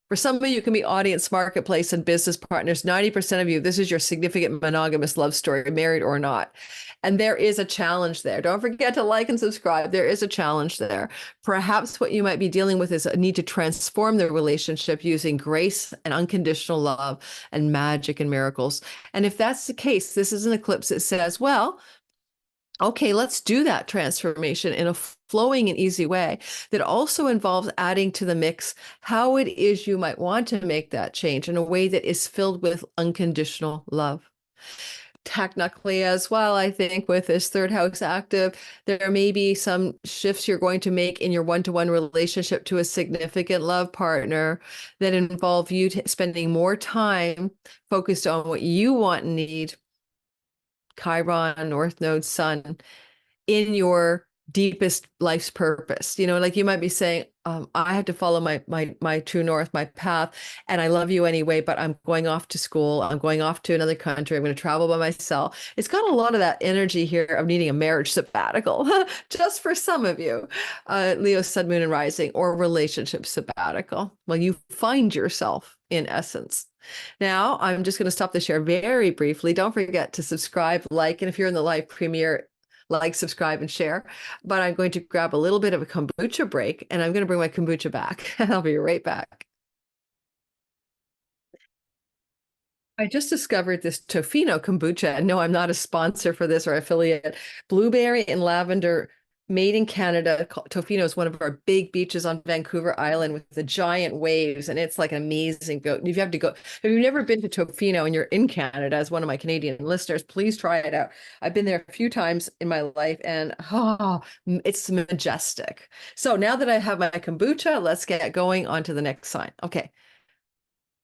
For some of you, it can be audience, marketplace, and business partners. 90% of you, this is your significant monogamous love story, married or not. And there is a challenge there. Don't forget to like and subscribe. There is a challenge there. Perhaps what you might be dealing with is a need to transform the relationship using grace and unconditional love and magic and miracles. And if that's the case, this is an eclipse that says, well, okay, let's do that transformation in a flowing and easy way that also involves adding to the mix how it is you might want to make that change in a way that is filled with unconditional love. Technically as well, I think with this third house active, there may be some shifts you're going to make in your one-to-one relationship to a significant love partner that involve you spending more time focused on what you want and need. Chiron, North Node, Sun, in your deepest life's purpose. Like you might be saying, I have to follow my true north, my path, and I love you anyway, but I'm going off to school. I'm going off to another country. I'm going to travel by myself. It's got a lot of that energy here of needing a marriage sabbatical, just for some of you, Leo, Sun, Moon, and Rising, or relationship sabbatical. Well, you find yourself in essence. Now, I'm just going to stop the share very briefly. Don't forget to subscribe, like, and if you're in the live premiere, like, subscribe, and share. But I'm going to grab a little bit of a kombucha break, and I'm going to bring my kombucha back. I'll be right back. I just discovered this Tofino kombucha, and no, I'm not a sponsor for this or affiliate. Blueberry and lavender made in Canada. Tofino is one of our big beaches on Vancouver Island with the giant waves, and it's like an amazing go. If you have to go, if you've never been to Tofino and you're in Canada, as one of my Canadian listeners, please try it out. I've been there a few times in my life, and it's majestic. So now that I have my kombucha, let's get going on to the next sign. Okay.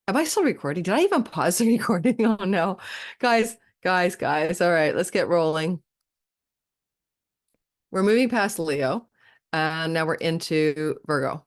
Am I still recording? Did I even pause the recording? Oh no. Guys. All right, let's get rolling. We're moving past Leo, and now we're into Virgo.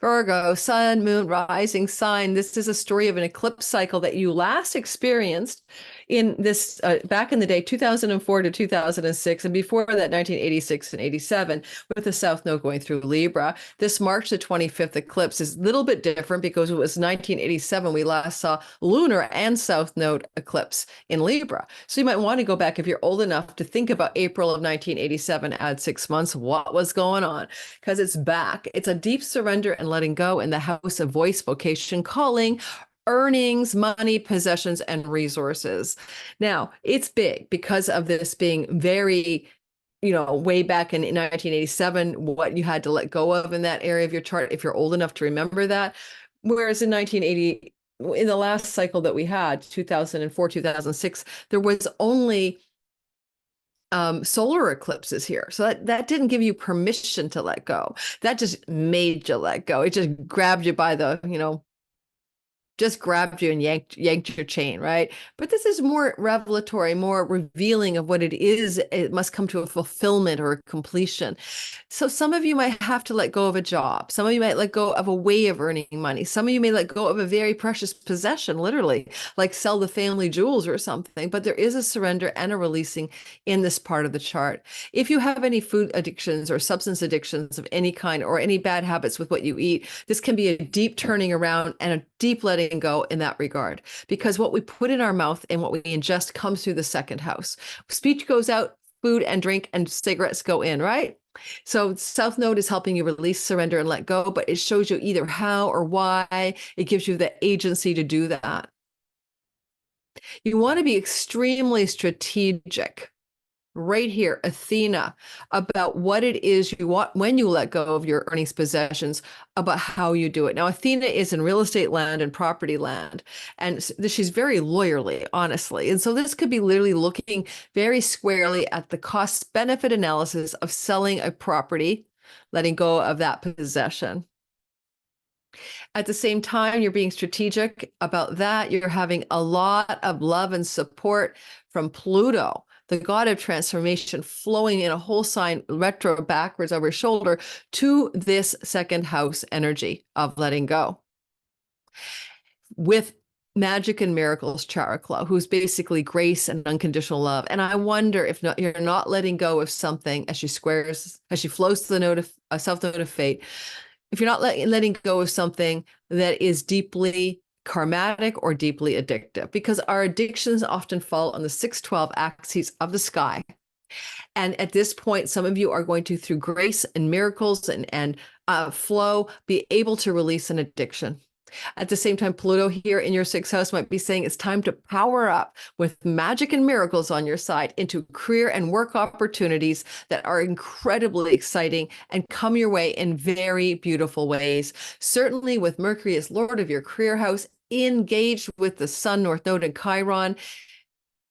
Virgo, sun, moon, rising sign. This is a story of an eclipse cycle that you last experienced in this back in the day, 2004 to 2006, and before that, 1986 and 87, with the South Node going through Libra. This March the 25th eclipse is a little bit different because it was 1987 we last saw lunar and South Node eclipse in Libra. So you might want to go back if you're old enough to think about April of 1987, add 6 months, what was going on? Because it's back. It's a deep surrender and letting go in the house of voice, vocation, calling, earnings, money, possessions, and resources. Now, it's big because of this being very, way back in 1987, what you had to let go of in that area of your chart, if you're old enough to remember that. Whereas in 1980, in the last cycle that we had, 2004, 2006, there was only solar eclipses here. So that didn't give you permission to let go. That just made you let go. It just grabbed you by the, just grabbed you and yanked your chain, right? But this is more revelatory, more revealing of what it is. It must come to a fulfillment or a completion. So some of you might have to let go of a job. Some of you might let go of a way of earning money. Some of you may let go of a very precious possession, literally, like sell the family jewels or something. But there is a surrender and a releasing in this part of the chart. If you have any food addictions or substance addictions of any kind, or any bad habits with what you eat, this can be a deep turning around and a deep letting go in that regard, because what we put in our mouth and what we ingest comes through the second house. Speech goes out, food and drink and cigarettes go in, right? So South Node is helping you release, surrender, and let go, but it shows you either how or why. It gives you the agency to do that. You want to be extremely strategic. Right here, Athena, about what it is you want when you let go of your earnings, possessions, about how you do it. Now, Athena is in real estate land and property land, and she's very lawyerly, honestly. And so this could be literally looking very squarely at the cost benefit analysis of selling a property, letting go of that possession. At the same time, you're being strategic about that. You're having a lot of love and support from Pluto, the god of transformation, flowing in a whole sign retro backwards over his shoulder to this second house energy of letting go. With Magic and Miracles Cheriklo, who's basically grace and unconditional love. And I wonder if you're not letting go of something as she flows to the node of South Node of fate. If you're not letting go of something that is deeply karmatic or deeply addictive, because our addictions often fall on the 6-12 axes of the sky. And at this point, some of you are going to, through grace and miracles and flow, be able to release an addiction. At the same time, Pluto here in your 6th house might be saying it's time to power up with magic and miracles on your side into career and work opportunities that are incredibly exciting and come your way in very beautiful ways. Certainly with Mercury as Lord of your career house, engaged with the Sun, North Node, and Chiron,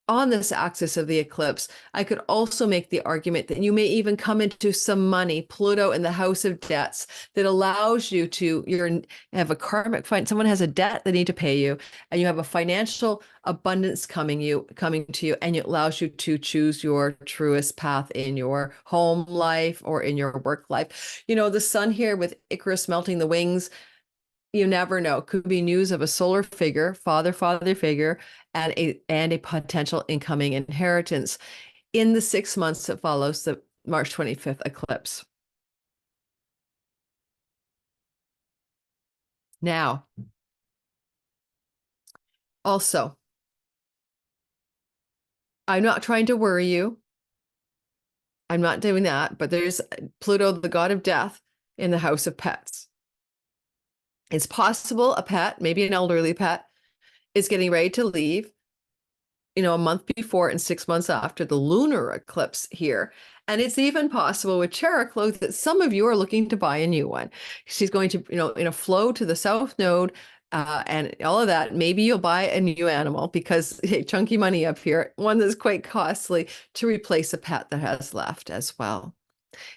on this axis of the eclipse, I could also make the argument that you may even come into some money, Pluto in the house of debts, that allows you to, have a karmic find, someone has a debt they need to pay you, and you have a financial abundance coming to you, and it allows you to choose your truest path in your home life or in your work life. The sun here with Icarus melting the wings, you never know. Could be news of a solar figure, father figure, and a potential incoming inheritance in the 6 months that follows the March 25th eclipse. Now, also, I'm not trying to worry you. I'm not doing that, but there's Pluto, the god of death, in the house of pets. It's possible a pet, maybe an elderly pet, is getting ready to leave. a month before and 6 months after the lunar eclipse here. And it's even possible with Cheriklo that some of you are looking to buy a new one. She's going to, flow to the south node and all of that. Maybe you'll buy a new animal because hey, chunky money up here, one that's quite costly to replace a pet that has left as well.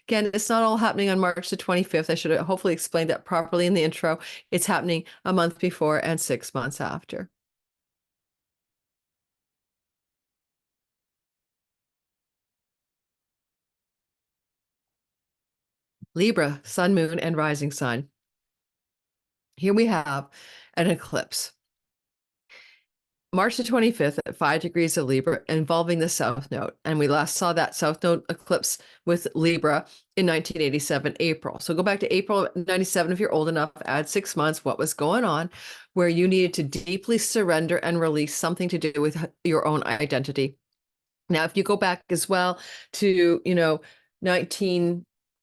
Again, it's not all happening on March the 25th. I should have hopefully explained that properly in the intro. It's happening a month before and 6 months after. Libra, sun, moon, and rising sun. Here we have an eclipse. March the 25th at 5 degrees of Libra involving the South Node. And we last saw that South Node eclipse with Libra in 1987, April. So go back to April 97 if you're old enough, add 6 months, what was going on, where you needed to deeply surrender and release something to do with your own identity. Now, if you go back as well to,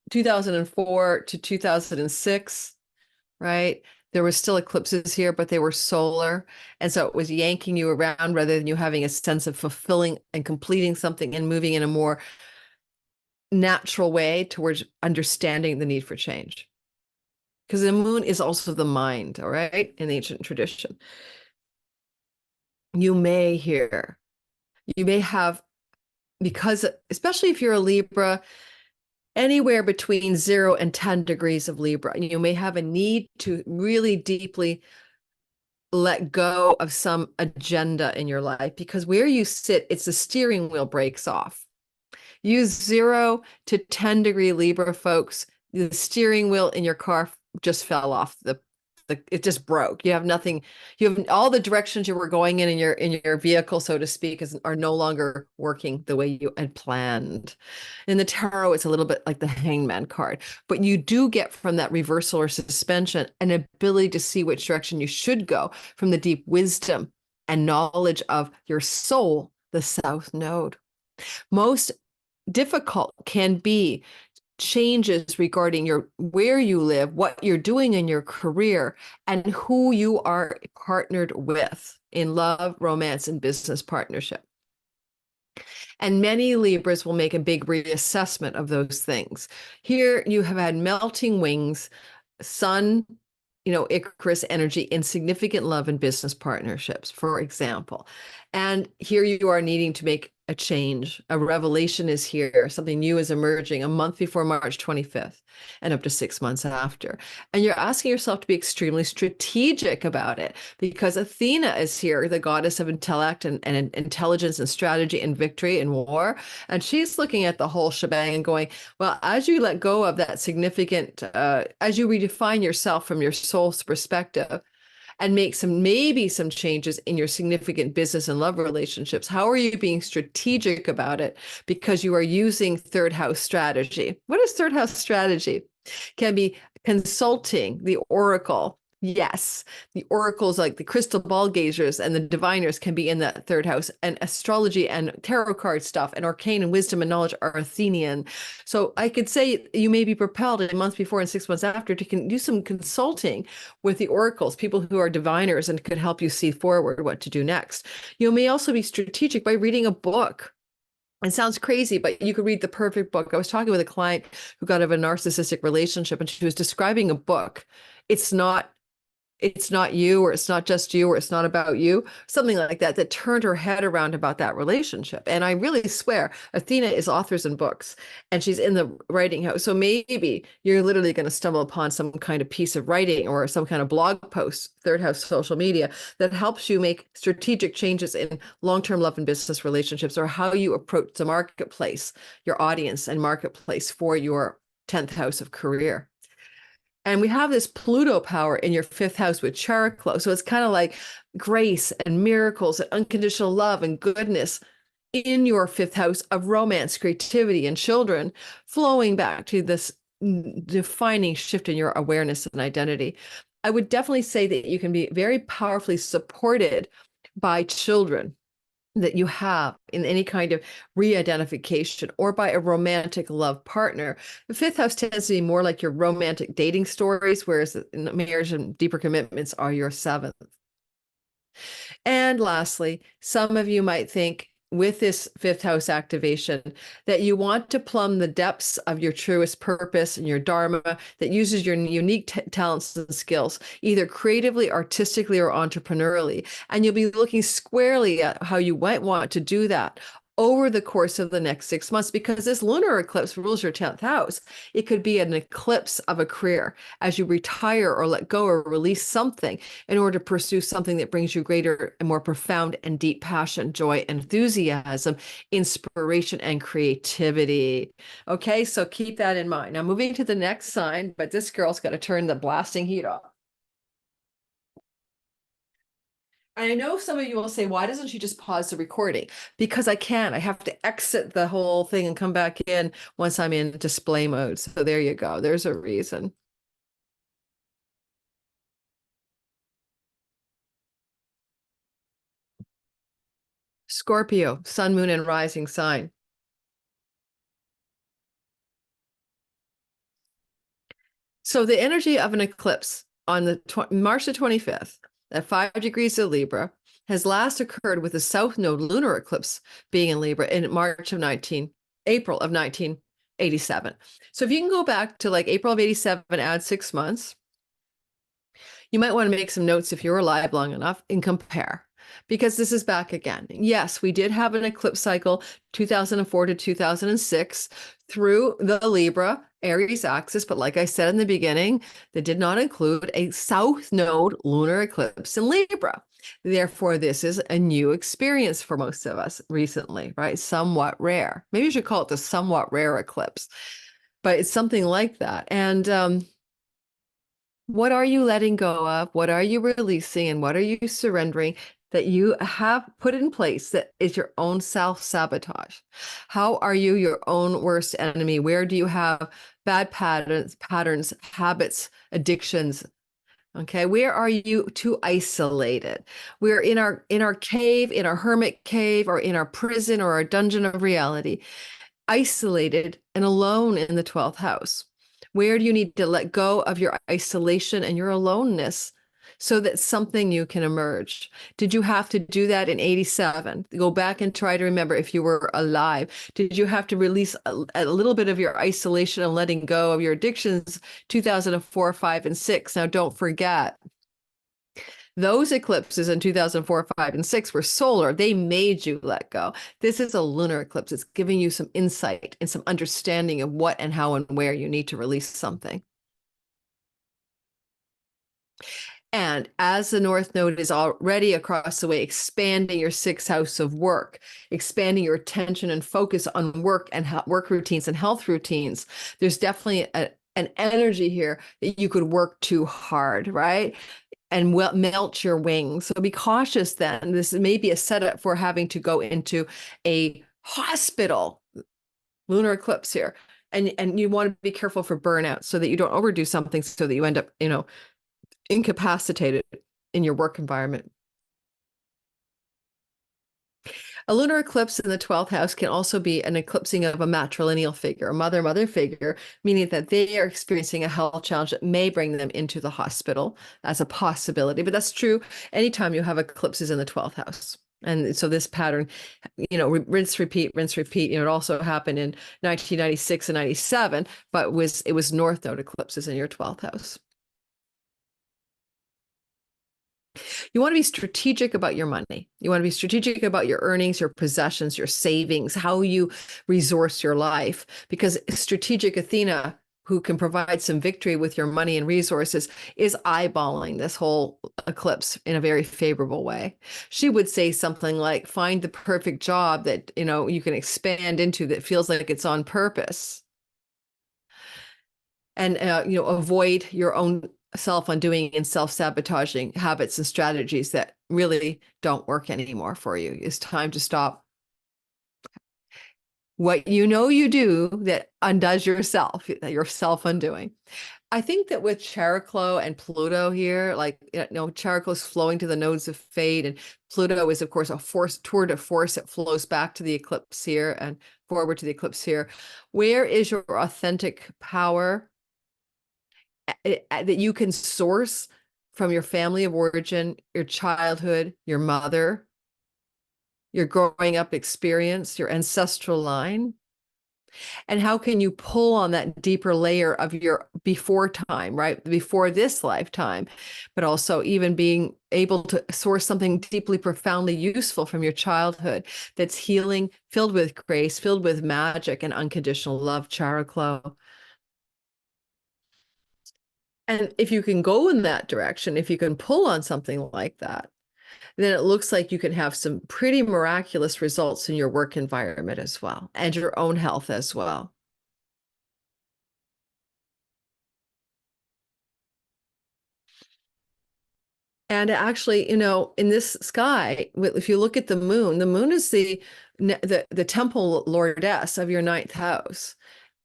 2004 to 2006, right? There were still eclipses here, but they were solar. And so it was yanking you around rather than you having a sense of fulfilling and completing something and moving in a more natural way towards understanding the need for change. Because the moon is also the mind, all right, in ancient tradition. You may have, because especially if you're a Libra, anywhere between 0 and 10 degrees of Libra, you may have a need to really deeply let go of some agenda in your life, because where you sit, it's the steering wheel breaks off. You 0 to 10 degree Libra folks, the steering wheel in your car just fell off it just broke. You have nothing. You have all the directions you were going in your vehicle, so to speak, are no longer working the way you had planned. In the tarot, it's a little bit like the Hangman card, but you do get from that reversal or suspension an ability to see which direction you should go from the deep wisdom and knowledge of your soul, the South Node. Most difficult can be changes regarding where you live, what you're doing in your career, and who you are partnered with in love, romance, and business partnership. And many Libras will make a big reassessment of those things. Here you have had melting wings, sun, Icarus energy in significant love and business partnerships, for example. And here you are needing to make a change. A revelation is here. Something new is emerging a month before March 25th and up to 6 months after. And you're asking yourself to be extremely strategic about it, because Athena is here, the goddess of intellect and intelligence and strategy and victory and war. And she's looking at the whole shebang and going, well, as you let go of that significant, as you redefine yourself from your soul's perspective, and make maybe some changes in your significant business and love relationships, how are you being strategic about it? Because you are using third house strategy. What is third house strategy? Can be consulting the oracle. Yes, the oracles, like the crystal ball gazers and the diviners, can be in that third house, and astrology and tarot card stuff and arcane and wisdom and knowledge are Athenian. So I could say you may be propelled a month before and 6 months after to do some consulting with the oracles, people who are diviners and could help you see forward what to do next. You may also be strategic by reading a book. It sounds crazy, but you could read the perfect book. I was talking with a client who got out of a narcissistic relationship, and she was describing a book. It's not you, or it's not just you, or it's not about you, something like that, that turned her head around about that relationship. And I really swear Athena is authors and books, and she's in the writing house. So maybe you're literally going to stumble upon some kind of piece of writing or some kind of blog post, third house social media, that helps you make strategic changes in long-term love and business relationships, or how you approach the marketplace, your audience and marketplace for your 10th house of career. And we have this Pluto power in your 5th house with Cheriklo. So it's kind of like grace and miracles and unconditional love and goodness in your 5th house of romance, creativity, and children, flowing back to this defining shift in your awareness and identity. I would definitely say that you can be very powerfully supported by children that you have in any kind of re-identification, or by a romantic love partner. The 5th house tends to be more like your romantic dating stories, whereas marriage and deeper commitments are your 7th. And And lastly, some of you might think with this fifth house activation that you want to plumb the depths of your truest purpose and your dharma that uses your unique talents and skills, either creatively, artistically, or entrepreneurially. And you'll be looking squarely at how you might want to do that over the course of the next 6 months, because this lunar eclipse rules your 10th house. It could be an eclipse of a career as you retire or let go or release something in order to pursue something that brings you greater and more profound and deep passion, joy, enthusiasm, inspiration, and creativity. Okay, so keep that in mind. Now, moving to the next sign, but this girl's got to turn the blasting heat off. I know some of you will say, why doesn't she just pause the recording? Because I can't. I have to exit the whole thing and come back in once I'm in display mode. So there you go. There's a reason. Scorpio, sun, moon, and rising sign. So the energy of an eclipse on the March the 25th at 5 degrees of Libra has last occurred with the South Node lunar eclipse being in Libra in April of 1987. So if you can go back to like April of 87, add 6 months, you might want to make some notes if you're alive long enough and compare, because this is back again. Yes, we did have an eclipse cycle 2004 to 2006 through the Libra Aries axis, but like I said in the beginning, that did not include a South Node lunar eclipse in Libra. Therefore, this is a new experience for most of us recently, right? Somewhat rare. Maybe you should call it the somewhat rare eclipse, but it's something like that. And what are you letting go of? What are you releasing? And what are you surrendering that you have put in place that is your own self-sabotage? How are you your own worst enemy? Where do you have bad patterns, habits, addictions? Okay, where are you too isolated? We're in our cave, in our hermit cave, or in our prison or our dungeon of reality, isolated and alone in the 12th house. Where do you need to let go of your isolation and your aloneness so that something new can emerge? Did you have to do that in 87? Go back and try to remember if you were alive. Did you have to release a little bit of your isolation and letting go of your addictions 2004, 5, and 6? Now, don't forget, those eclipses in 2004, 5, and 6 were solar. They made you let go. This is a lunar eclipse. It's giving you some insight and some understanding of what and how and where you need to release something. And as the North Node is already across the way, expanding your 6th house of work, expanding your attention and focus on work and work routines and health routines, there's definitely an energy here that you could work too hard, right? And melt your wings. So be cautious then. This may be a setup for having to go into a hospital lunar eclipse here. And you want to be careful for burnout so that you don't overdo something so that you end up, incapacitated in your work environment. A lunar eclipse in the 12th house can also be an eclipsing of a matrilineal figure, a mother figure, meaning that they are experiencing a health challenge that may bring them into the hospital as a possibility. But that's true anytime you have eclipses in the 12th house. And so this pattern, rinse, repeat, rinse, repeat. It also happened in 1996 and 97, but it was North Node eclipses in your 12th house. You want to be strategic about your money. You want to be strategic about your earnings, your possessions, your savings, how you resource your life, because strategic Athena, who can provide some victory with your money and resources, is eyeballing this whole eclipse in a very favorable way. She would say something like, find the perfect job that, you can expand into that feels like it's on purpose. And, avoid your own self-undoing and self-sabotaging habits and strategies that really don't work anymore for you. It's time to stop what you do that undoes yourself, that you're self-undoing. I think that with Cheriklo and Pluto here, Cheriklo is flowing to the nodes of fate, and Pluto is, of course, a tour de force that flows back to the eclipse here and forward to the eclipse here. Where is your authentic power that you can source from your family of origin, your childhood, your mother, your growing up experience, your ancestral line? And how can you pull on that deeper layer of your before time, right? Before this lifetime, but also even being able to source something deeply, profoundly useful from your childhood that's healing, filled with grace, filled with magic and unconditional love, Cheriklo. And if you can go in that direction, if you can pull on something like that, then it looks like you can have some pretty miraculous results in your work environment as well, and your own health as well. And actually, in this sky, if you look at the moon is the temple lordess of your ninth house.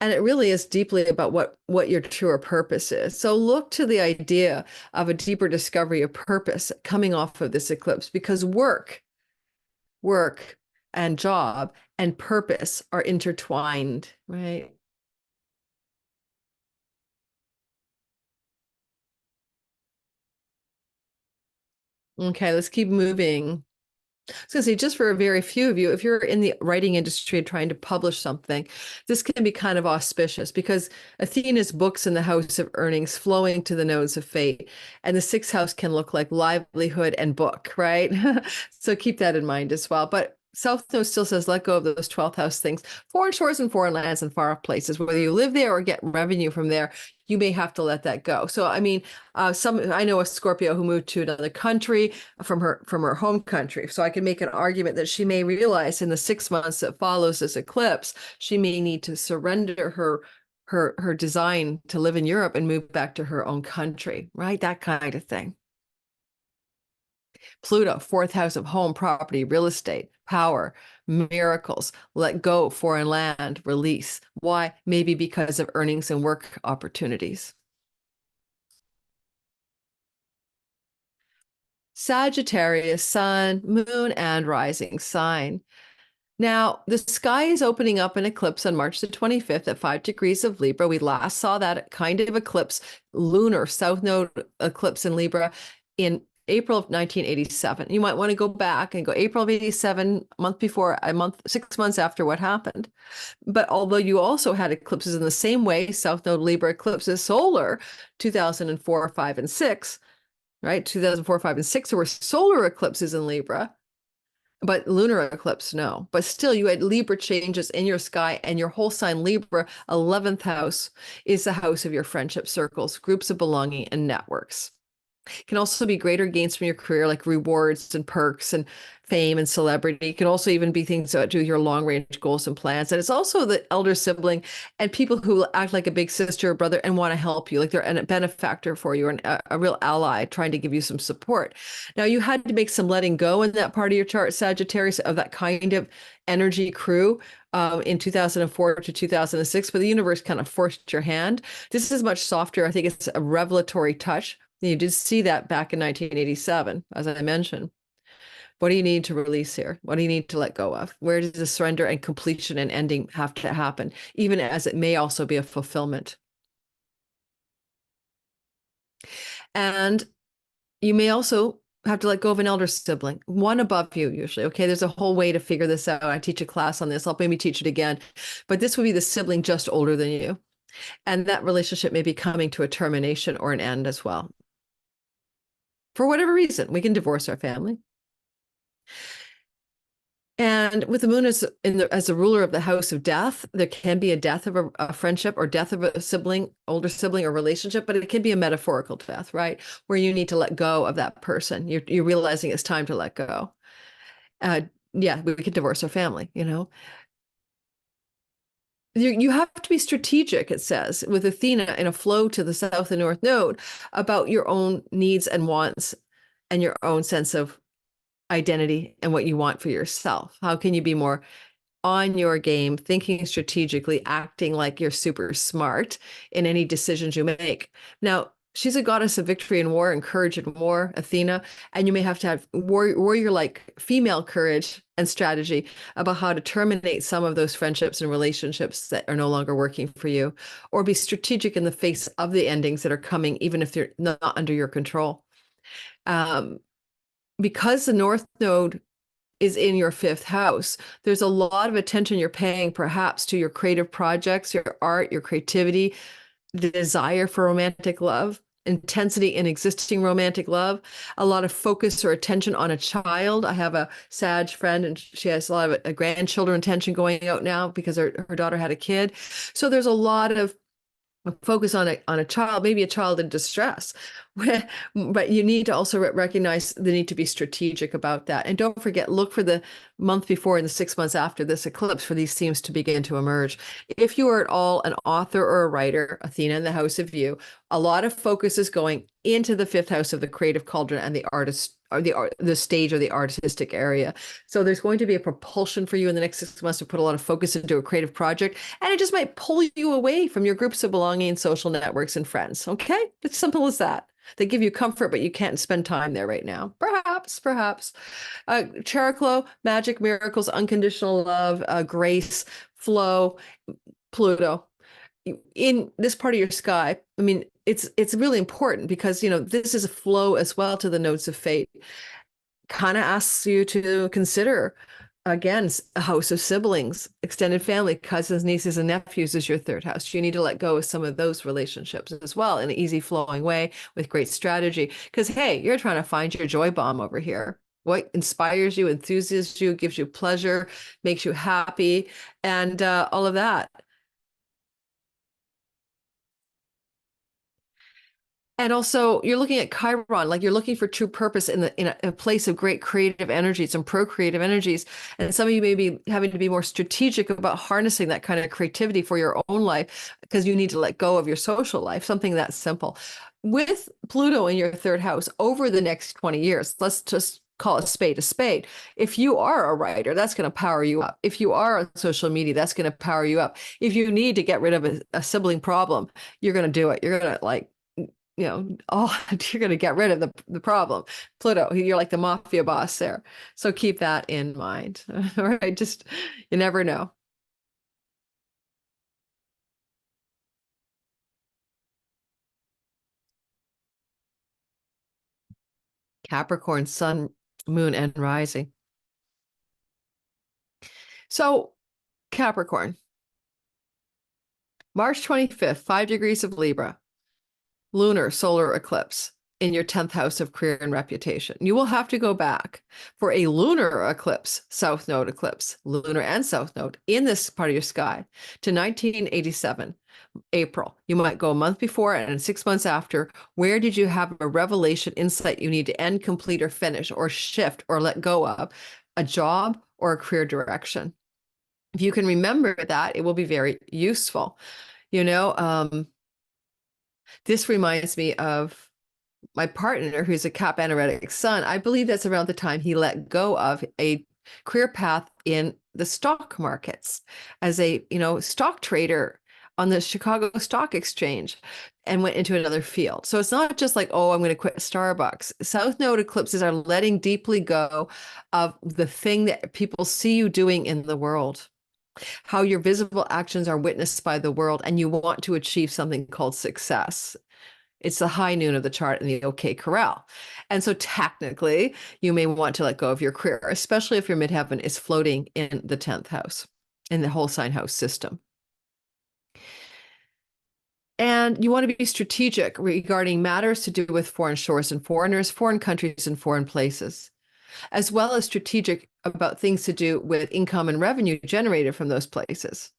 And it really is deeply about what your truer purpose is. So look to the idea of a deeper discovery of purpose coming off of this eclipse, because work and job and purpose are intertwined, right? Okay, let's keep moving. I was going to say, just for a very few of you, if you're in the writing industry and trying to publish something, this can be kind of auspicious because Athena's books in the house of earnings flowing to the nodes of fate. And the sixth house can look like livelihood and book, right? So keep that in mind as well. But South Node still says let go of those 12th house things, foreign shores and foreign lands and far off places, whether you live there or get revenue from there, you may have to let that go. So, I mean, I know a Scorpio who moved to another country from her home country. So I can make an argument that she may realize in the 6 months that follows this eclipse, she may need to surrender her design to live in Europe and move back to her own country, right? That kind of thing. Pluto, fourth house of home, property, real estate, power, miracles, let go, foreign land, release. Why? Maybe because of earnings and work opportunities. Sagittarius, sun, moon, and rising sign. Now, the sky is opening up an eclipse on March the 25th at 5 degrees of Libra. We last saw that kind of eclipse, lunar south node eclipse in Libra in April of 1987. You might want to go back and go April of 87, month before, 6 months after what happened. But although you also had eclipses in the same way, south node Libra eclipses, solar, 2004, 5, and 6, right? 2004, 5, and 6, there were solar eclipses in Libra, but lunar eclipse, no. But still, you had Libra changes in your sky, and your whole sign Libra, 11th house, is the house of your friendship circles, groups of belonging, and networks. It can also be greater gains from your career, like rewards and perks and fame and celebrity. It can also even be things that do with your long range goals and plans. And it's also the elder sibling and people who act like a big sister or brother and want to help you, like they're a benefactor for you, and a real ally trying to give you some support. Now, you had to make some letting go in that part of your chart, Sagittarius, of that kind of energy crew in 2004 to 2006, but the universe kind of forced your hand. This is much softer. I think it's a revelatory touch. You did see that back in 1987, as I mentioned. What do you need to release here? What do you need to let go of? Where does the surrender and completion and ending have to happen, even as it may also be a fulfillment? And you may also have to let go of an elder sibling, one above you usually. Okay, there's a whole way to figure this out. I teach a class on this. I'll maybe teach it again. But this would be the sibling just older than you. And that relationship may be coming to a termination or an end as well. For whatever reason, we can divorce our family. And with the moon as a ruler of the house of death, there can be a death of a friendship or death of a sibling, older sibling or relationship, but it can be a metaphorical death, right? Where you need to let go of that person. You're realizing it's time to let go. Yeah, we could divorce our family, You have to be strategic, it says, with Athena in a flow to the south and north node about your own needs and wants and your own sense of identity and what you want for yourself. How can you be more on your game, thinking strategically, acting like you're super smart in any decisions you make? Now, she's a goddess of victory and war and courage and war, Athena, and you may have to have warrior-like female courage and strategy about how to terminate some of those friendships and relationships that are no longer working for you, or be strategic in the face of the endings that are coming, even if they're not under your control. Um, because the North Node is in your fifth house, there's a lot of attention you're paying perhaps to your creative projects, your art, your creativity, the desire for romantic love, intensity in existing romantic love, a lot of focus or attention on a child. I have a Sag friend and she has a lot of grandchildren attention going out now because her daughter had a kid. So there's a lot of focus on a child, maybe a child in distress. But you need to also recognize the need to be strategic about that. And don't forget, look for the month before and the 6 months after this eclipse for these themes to begin to emerge. If you are at all an author or a writer, Athena in the house of you, a lot of focus is going into the fifth house of the creative cauldron and the artist or the stage or the artistic area. So there's going to be a propulsion for you in the next 6 months to put a lot of focus into a creative project, and it just might pull you away from your groups of belonging, social networks, and friends. Okay, it's simple as that. They give you comfort, but you can't spend time there right now. Perhaps. Cheriklo, magic, miracles, unconditional love, grace, flow, Pluto. In this part of your sky, I mean, it's really important because, this is a flow as well to the notes of fate. Kind of asks you to consider, again, a house of siblings, extended family, cousins, nieces, and nephews is your third house. You need to let go of some of those relationships as well in an easy flowing way with great strategy. Because, hey, you're trying to find your joy bomb over here. What inspires you, enthuses you, gives you pleasure, makes you happy, and all of that. And also, you're looking at Chiron, like you're looking for true purpose in a place of great creative energies and procreative energies. And some of you may be having to be more strategic about harnessing that kind of creativity for your own life because you need to let go of your social life, something that simple. With Pluto in your third house over the next 20 years, let's just call a spade a spade. If you are a writer, that's going to power you up. If you are on social media, that's going to power you up. If you need to get rid of a sibling problem, you're going to do it. You're going to you're going to get rid of the problem. Pluto, you're like the mafia boss there. So keep that in mind. All right. Just, you never know. Capricorn, sun, moon, and rising. So Capricorn, March 25th, 5 degrees of Libra, lunar solar eclipse in your 10th house of career and reputation. You will have to go back for a lunar eclipse, south node eclipse, lunar and south node in this part of your sky to 1987, April. You might go a month before and 6 months after. Where did you have a revelation, insight you need to end, complete, or finish, or shift, or let go of a job or a career direction? If you can remember that, it will be very useful. This reminds me of my partner, who's a Cap anoretic sun. I believe that's around the time he let go of a career path in the stock markets as a, stock trader on the Chicago Stock Exchange and went into another field. So it's not just like, oh, I'm going to quit Starbucks. South Node eclipses are letting deeply go of the thing that people see you doing in the world, how your visible actions are witnessed by the world, and you want to achieve something called success. It's the high noon of the chart in the OK Corral. And so technically, you may want to let go of your career, especially if your midheaven is floating in the 10th house, in the whole sign house system. And you want to be strategic regarding matters to do with foreign shores and foreigners, foreign countries and foreign places, as well as strategic about things to do with income and revenue generated from those places,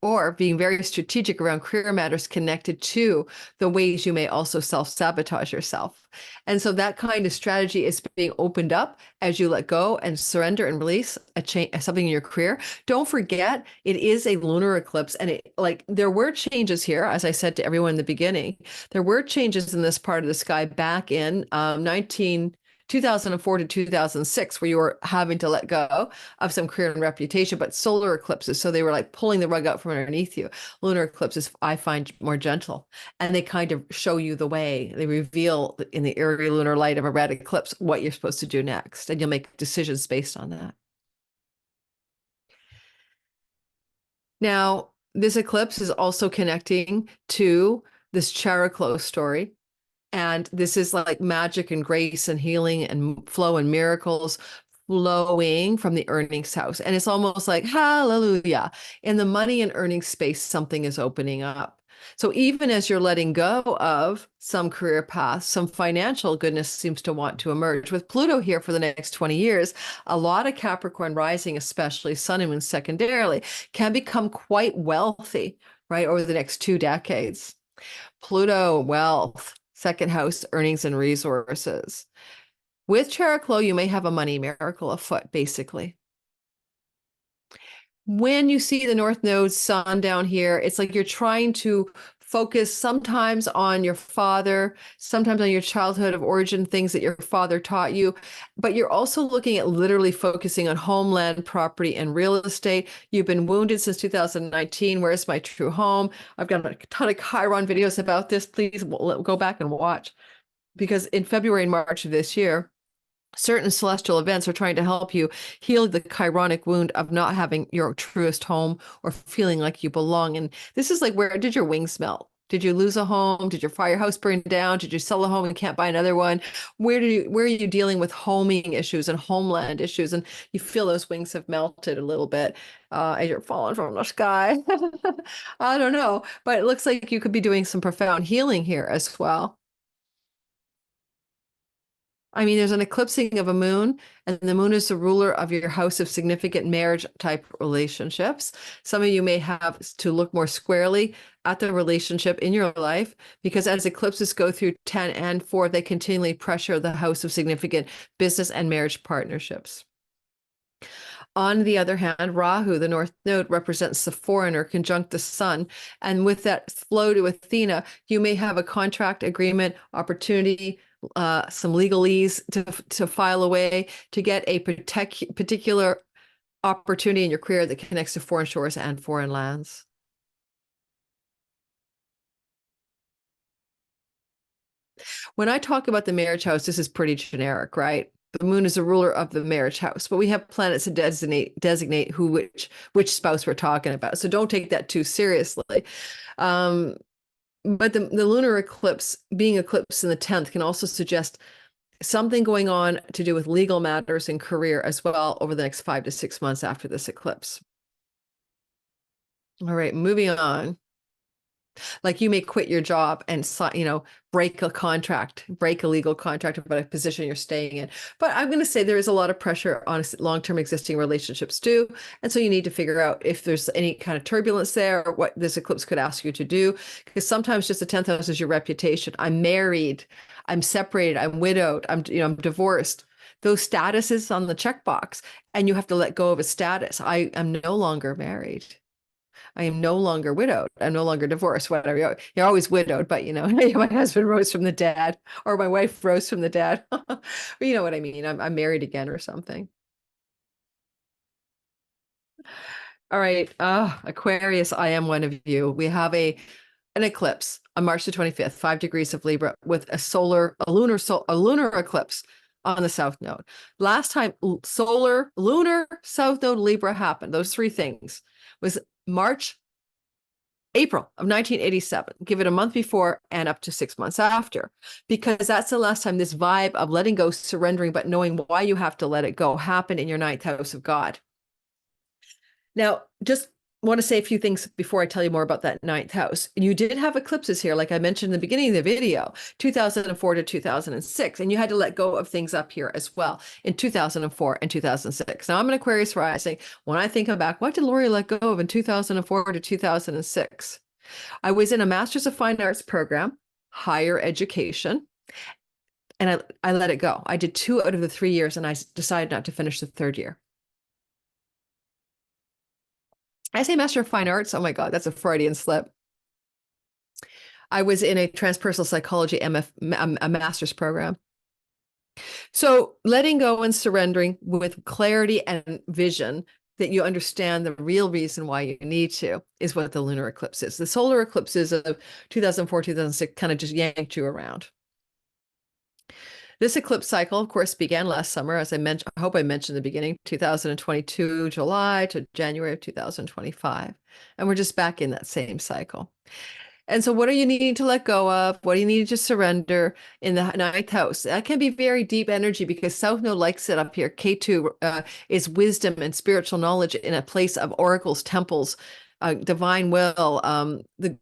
or being very strategic around career matters connected to the ways you may also self-sabotage yourself. And so that kind of strategy is being opened up as you let go and surrender and release something in your career. Don't forget, it is a lunar eclipse, and there were changes here, as I said to everyone in the beginning. There were changes in this part of the sky back in 2004 to 2006, where you were having to let go of some career and reputation, but solar eclipses, so they were like pulling the rug out from underneath you. Lunar eclipses, I find more gentle, and they kind of show you the way. They reveal in the eerie lunar light of a red eclipse what you're supposed to do next, and you'll make decisions based on that. Now, this eclipse is also connecting to this Cheriklo story. And this is like magic and grace and healing and flow and miracles flowing from the earnings house. And it's almost like, hallelujah. In the money and earnings space, something is opening up. So even as you're letting go of some career paths, some financial goodness seems to want to emerge. With Pluto here for the next 20 years, a lot of Capricorn rising, especially Sun and Moon secondarily, can become quite wealthy, right, over the next 2 decades. Pluto, wealth, second house, earnings and resources. With Cheriklo, you may have a money miracle afoot, basically. When you see the North Node sun down here, it's like you're trying to focus sometimes on your father, sometimes on your childhood of origin, things that your father taught you, but you're also looking at literally focusing on homeland, property, and real estate. You've been wounded since 2019. Where's my true home? I've got a ton of Chiron videos about this. Please go back and watch, because in February and March of this year, certain celestial events are trying to help you heal the chironic wound of not having your truest home or feeling like you belong. And this is like, where did your wings melt? Did you lose a home? Did your firehouse burn down? Did you sell a home and can't buy another one? Where are you dealing with homing issues and homeland issues? And you feel those wings have melted a little bit as you're falling from the sky. I don't know, but it looks like you could be doing some profound healing here as well. I mean, there's an eclipsing of a moon, and the moon is the ruler of your house of significant marriage type relationships. Some of you may have to look more squarely at the relationship in your life, because as eclipses go through 10 and 4, they continually pressure the house of significant business and marriage partnerships. On the other hand, Rahu, the North Node, represents the foreigner conjunct the sun. And with that flow to Athena, you may have a contract agreement, opportunity, some legalese to file away to get a particular opportunity in your career that connects to foreign shores and foreign lands. When I talk about the marriage house, this is pretty generic, right? The moon is the ruler of the marriage house, but we have planets to designate which spouse we're talking about. So don't take that too seriously. But the lunar eclipse, being eclipsed in the 10th, can also suggest something going on to do with legal matters and career as well over the next 5 to 6 months after this eclipse. All right, moving on. Like you may quit your job and, break a contract, break a legal contract about a position you're staying in. But I'm going to say there is a lot of pressure on long-term existing relationships too. And so you need to figure out if there's any kind of turbulence there, or what this eclipse could ask you to do. Because sometimes just the 10th house is your reputation. I'm married, I'm separated, I'm widowed, I'm divorced. Those statuses on the checkbox, and you have to let go of a status. I am no longer married. I am no longer widowed. I'm no longer divorced, whatever. You're always widowed, but my husband rose from the dead, or my wife rose from the dead. You know what I mean? I'm married again or something. All right. Aquarius, I am one of you. We have an eclipse on March the 25th, 5 degrees of Libra, with a lunar eclipse on the south node. Last time lunar south node Libra happened, those three things, was April of 1987. Give it a month before and up to 6 months after, because that's the last time this vibe of letting go, surrendering, but knowing why you have to let it go happened in your 9th house of God. Now, just want to say a few things before I tell you more about that 9th house. You did have eclipses here, like I mentioned in the beginning of the video, 2004 to 2006, and you had to let go of things up here as well in 2004 and 2006. Now I'm an Aquarius rising. When I think back, what did Lori let go of in 2004 to 2006? I was in a Master's of Fine Arts program, higher education, and I let it go. I did 2 out of the 3 years, and I decided not to finish the 3rd year. I say Master of Fine Arts. Oh my God, that's a Freudian slip. I was in a transpersonal psychology a master's program. So letting go and surrendering with clarity and vision that you understand the real reason why you need to is what the lunar eclipse is. The solar eclipses of 2004, 2006 kind of just yanked you around. This eclipse cycle, of course, began last summer, as I mentioned. I hope I mentioned in the beginning, 2022, July to January of 2025. And we're just back in that same cycle. And so, what are you needing to let go of? What do you need to surrender in the ninth house? That can be very deep energy because South Node likes it up here. K2 is wisdom and spiritual knowledge in a place of oracles, temples, divine will, the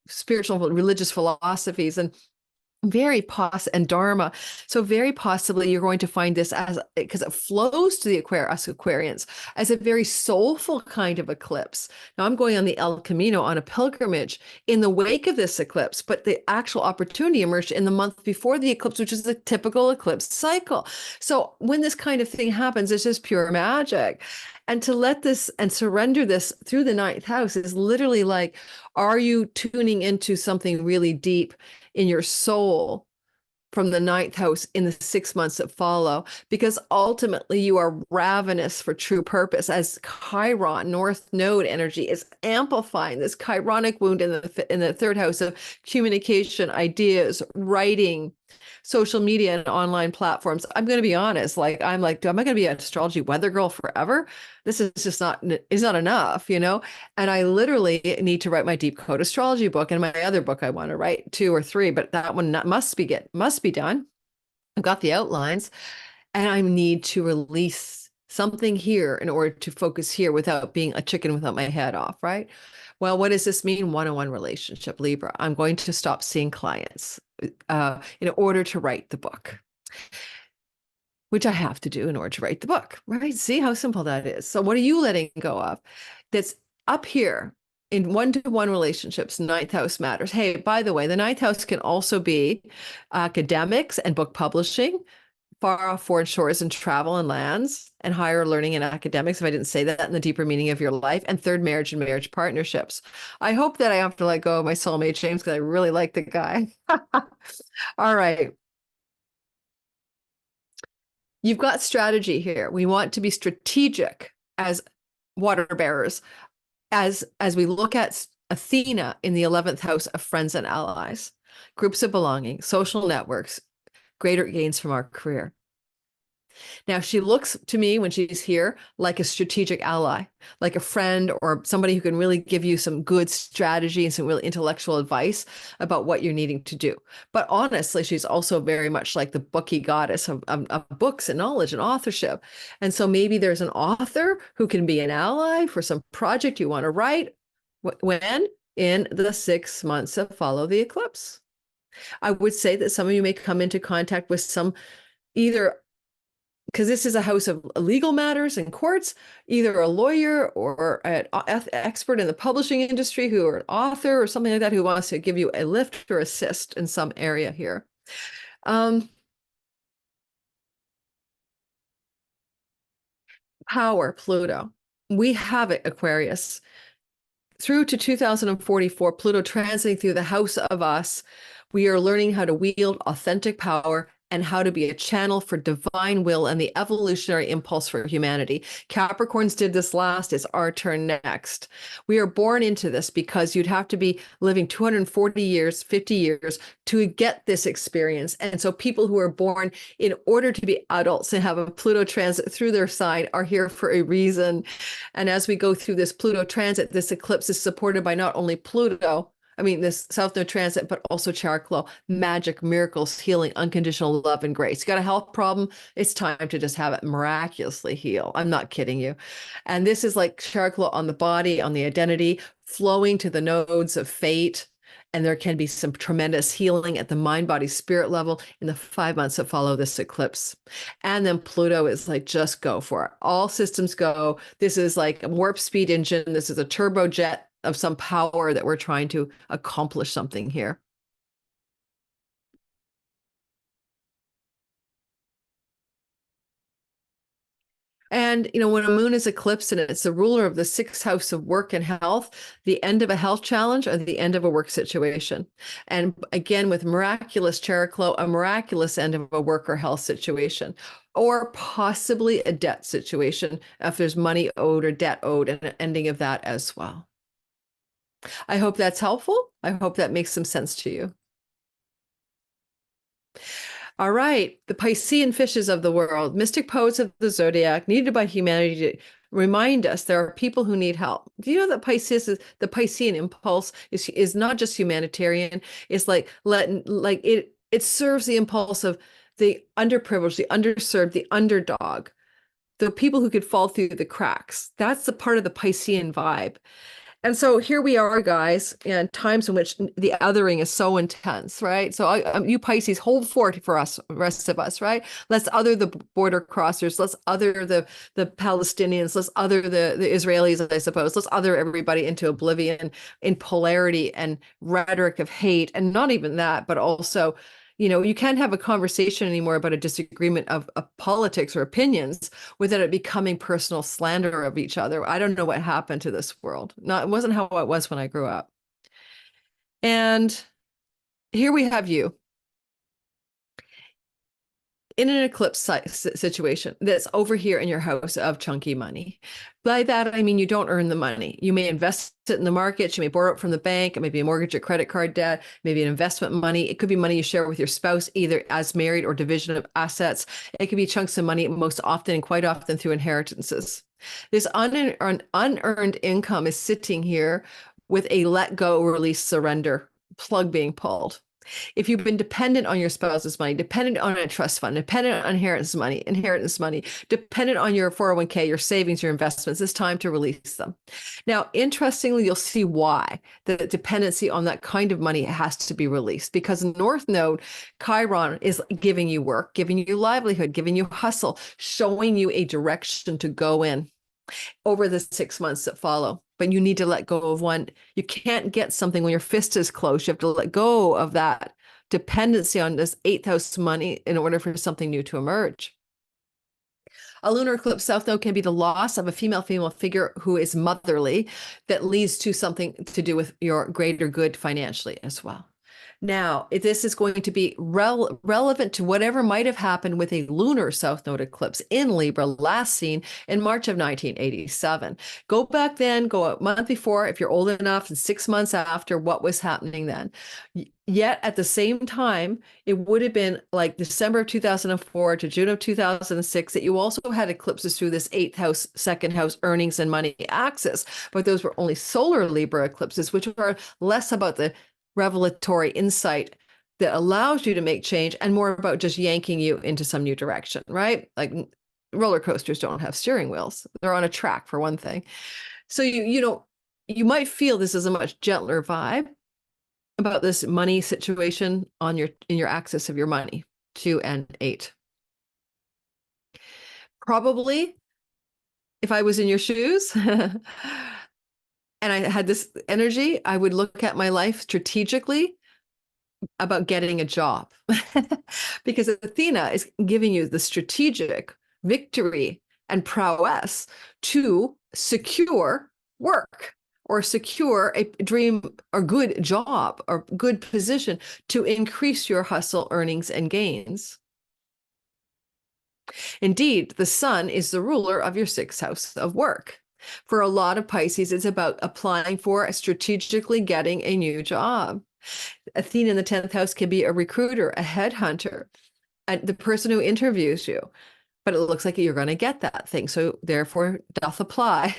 spiritual religious philosophies, and and dharma. So very possibly you're going to find this as, because it flows to the us Aquarians, as a very soulful kind of eclipse. Now I'm going on the El Camino on a pilgrimage in the wake of this eclipse, but the actual opportunity emerged in the month before the eclipse, which is a typical eclipse cycle. So when this kind of thing happens, it's just pure magic. And to let this and surrender this through the ninth house is literally like, are you tuning into something really deep in your soul from the ninth house in the 6 months that follow? Because ultimately you are ravenous for true purpose, as Chiron, North Node energy, is amplifying this chironic wound in the third house of communication, ideas, writing, social media, and online platforms. I'm going to be honest, am I going to be an astrology weather girl forever? This is just not enough, And I literally need to write my deep code astrology book, and my other book I want to write 2 or 3, but that one must be done. I've got the outlines, and I need to release something here in order to focus here without being a chicken without my head off, right? Well, what does this mean? One-on-one relationship, Libra. I'm going to stop seeing clients in order to write the book, which I have to do in order to write the book, right? See how simple that is. So what are you letting go of that's up here in one-to-one relationships? Ninth house matters. Hey, by the way, the ninth house can also be academics and book publishing, far off foreign shores and travel and lands, and higher learning and academics, if I didn't say that, in the deeper meaning of your life, and third, marriage and marriage partnerships. I hope that I have to let go of my soulmate, James, because I really like the guy. All right. You've got strategy here. We want to be strategic as water bearers, as we look at Athena in the 11th house of friends and allies, groups of belonging, social networks, greater gains from our career. Now, she looks to me when she's here like a strategic ally, like a friend or somebody who can really give you some good strategy and some really intellectual advice about what you're needing to do. But honestly, she's also very much like the bookie goddess of books and knowledge and authorship. And so maybe there's an author who can be an ally for some project you want to write when in the 6 months that follow the eclipse. I would say that some of you may come into contact with some, either because this is a house of legal matters and courts, either a lawyer or an expert in the publishing industry who are an author or something like that, who wants to give you a lift or assist in some area here. Power, Pluto. We have it, Aquarius. Through to 2044, Pluto transiting through the house of us, we are learning how to wield authentic power and how to be a channel for divine will and the evolutionary impulse for humanity. Capricorns did this last. It's our turn next. We are born into this because you'd have to be living 240 years, 50 years to get this experience. And so people who are born in order to be adults and have a Pluto transit through their sign are here for a reason. And as we go through this Pluto transit, this eclipse is supported by not only Pluto, this South Node transit, but also Cheriklo, magic, miracles, healing, unconditional love and grace. You got a health problem, it's time to just have it miraculously heal. I'm not kidding you. And this is like Cheriklo on the body, on the identity, flowing to the nodes of fate. And there can be some tremendous healing at the mind, body, spirit level in the 5 months that follow this eclipse. And then Pluto is like, just go for it. All systems go. This is like a warp speed engine. This is a turbojet of some power that we're trying to accomplish something here. And, when a moon is eclipsed and it's the ruler of the 6th house of work and health, the end of a health challenge or the end of a work situation. And again, with miraculous Cheriklo, a miraculous end of a work or health situation, or possibly a debt situation if there's money owed or debt owed, and an ending of that as well. I hope that's helpful. I hope that makes some sense to you. All right, the Piscean fishes of the world, mystic poets of the zodiac, needed by humanity to remind us there are people who need help. Do you know that Pisces is the Piscean impulse is not just humanitarian? It's like it serves the impulse of the underprivileged, the underserved, the underdog, the people who could fall through the cracks. That's the part of the Piscean vibe. And so here we are, guys, in times in which the othering is so intense, right? So you Pisces, hold fort for us, rest of us, right? Let's other the border crossers. Let's other the Palestinians. Let's other the Israelis, I suppose. Let's other everybody into oblivion in polarity and rhetoric of hate. And not even that, but also, you can't have a conversation anymore about a disagreement of politics or opinions without it becoming personal slander of each other. I don't know what happened to this world. It wasn't how it was when I grew up. And here we have you in an eclipse situation that's over here in your house of chunky money. By that, I mean you don't earn the money. You may invest it in the markets. You may borrow it from the bank. It may be a mortgage or credit card debt, maybe an investment money. It could be money you share with your spouse, either as married or division of assets. It could be chunks of money, most often and quite often through inheritances. This unearned income is sitting here with a let go, release, surrender plug being pulled. If you've been dependent on your spouse's money, dependent on a trust fund, dependent on inheritance money, dependent on your 401k, your savings, your investments, it's time to release them. Now, interestingly, you'll see why the dependency on that kind of money has to be released, because North Node, Chiron, is giving you work, giving you livelihood, giving you hustle, showing you a direction to go in over the 6 months that follow. But you need to let go of one. You can't get something when your fist is closed. You have to let go of that dependency on this 8th house money in order for something new to emerge. A lunar eclipse south node can be the loss of a female figure who is motherly that leads to something to do with your greater good financially as well. Now, this is going to be relevant to whatever might have happened with a lunar south node eclipse in Libra last seen in March of 1987. Go back then, go a month before, if you're old enough, and 6 months after, what was happening then. Yet at the same time, it would have been like December of 2004 to June of 2006 that you also had eclipses through this 8th house, 2nd house earnings and money axis. But those were only solar Libra eclipses, which are less about the revelatory insight that allows you to make change and more about just yanking you into some new direction, right? Like roller coasters don't have steering wheels. They're on a track for one thing. So you might feel this is a much gentler vibe about this money situation in your axis of your money, 2 and 8. Probably if I was in your shoes and I had this energy, I would look at my life strategically about getting a job because Athena is giving you the strategic victory and prowess to secure work or secure a dream or good job or good position to increase your hustle, earnings, and gains. Indeed, the sun is the ruler of your 6th house of work. For a lot of Pisces, it's about applying for strategically getting a new job. Athena in the 10th house can be a recruiter, a headhunter, and the person who interviews you. But it looks like you're going to get that thing. So therefore, doth apply.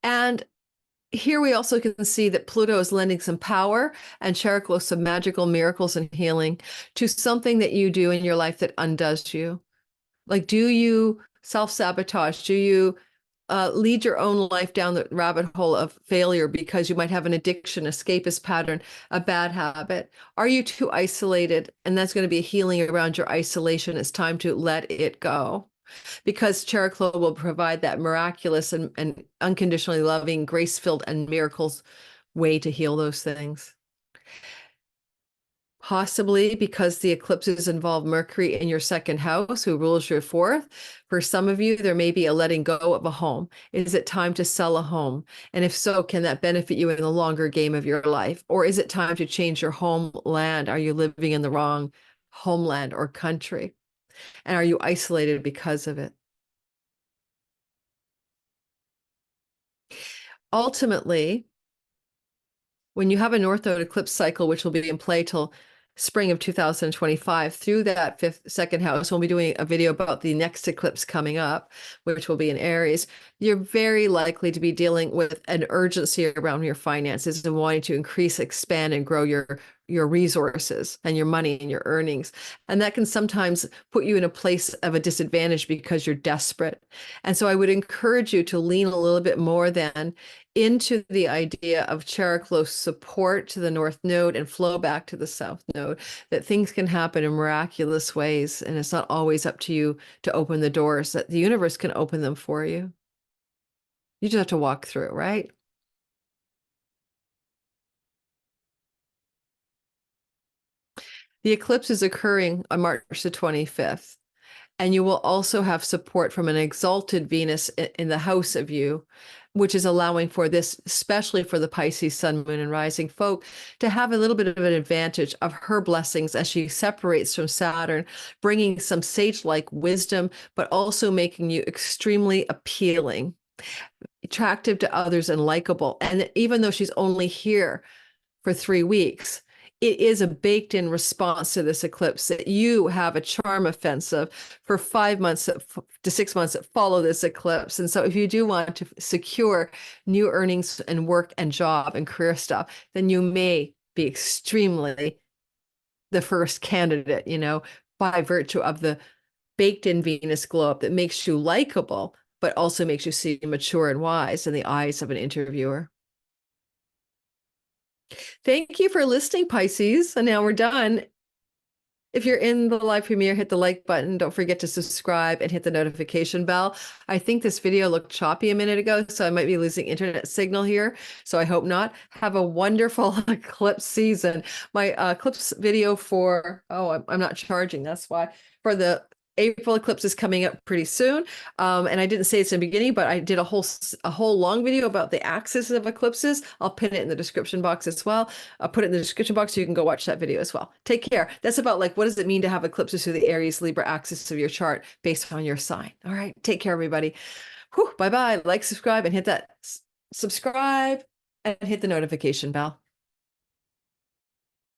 And here we also can see that Pluto is lending some power and Cheriklo some magical miracles and healing to something that you do in your life that undoes you. Like, do you self-sabotage? Do you lead your own life down the rabbit hole of failure because you might have an addiction, escapist pattern, a bad habit? Are you too isolated? And that's going to be a healing around your isolation. It's time to let it go, because Cheriklo will provide that miraculous and unconditionally loving, grace-filled and miracles way to heal those things. Possibly because the eclipses involve Mercury in your 2nd house, who rules your 4th. For some of you, there may be a letting go of a home. Is it time to sell a home? And if so, can that benefit you in the longer game of your life? Or is it time to change your homeland? Are you living in the wrong homeland or country? And are you isolated because of it? Ultimately, when you have a North Node eclipse cycle, which will be in play till spring of 2025 through that second house. We'll be doing a video about the next eclipse coming up, which will be in Aries. You're very likely to be dealing with an urgency around your finances and wanting to increase, expand, and grow your resources and your money and your earnings. And that can sometimes put you in a place of a disadvantage because you're desperate. And so I would encourage you to lean a little bit more then into the idea of Cheriklo support to the North Node and flow back to the South Node, that things can happen in miraculous ways. And it's not always up to you to open the doors, that the universe can open them for you. You just have to walk through, right? The eclipse is occurring on March the 25th. And you will also have support from an exalted Venus in the house of you, which is allowing for this, especially for the Pisces sun, moon, and rising folk, to have a little bit of an advantage of her blessings as she separates from Saturn, bringing some sage-like wisdom, but also making you extremely appealing, attractive to others, and likable. And even though she's only here for 3 weeks, it is a baked in response to this eclipse that you have a charm offensive for 5 months to 6 months that follow this eclipse. And so if you do want to secure new earnings and work and job and career stuff, then you may be extremely the first candidate, by virtue of the baked in Venus glow up that makes you likable, but also makes you seem mature and wise in the eyes of an interviewer. Thank you for listening, Pisces. And now we're done. If you're in the live premiere, hit the like button. Don't forget to subscribe and hit the notification bell. I think this video looked choppy a minute ago, so I might be losing internet signal here. So I hope not. Have a wonderful eclipse season. My eclipse video I'm not charging. That's why. For the April eclipse is coming up pretty soon. And I didn't say this in the beginning, but I did a whole long video about the axis of eclipses. I'll pin it in the description box as well. I'll put it in the description box so you can go watch that video as well. Take care. That's about what does it mean to have eclipses through the Aries Libra axis of your chart based on your sign. All right. Take care, everybody. Bye-bye. Like, subscribe, and hit that subscribe and hit the notification bell.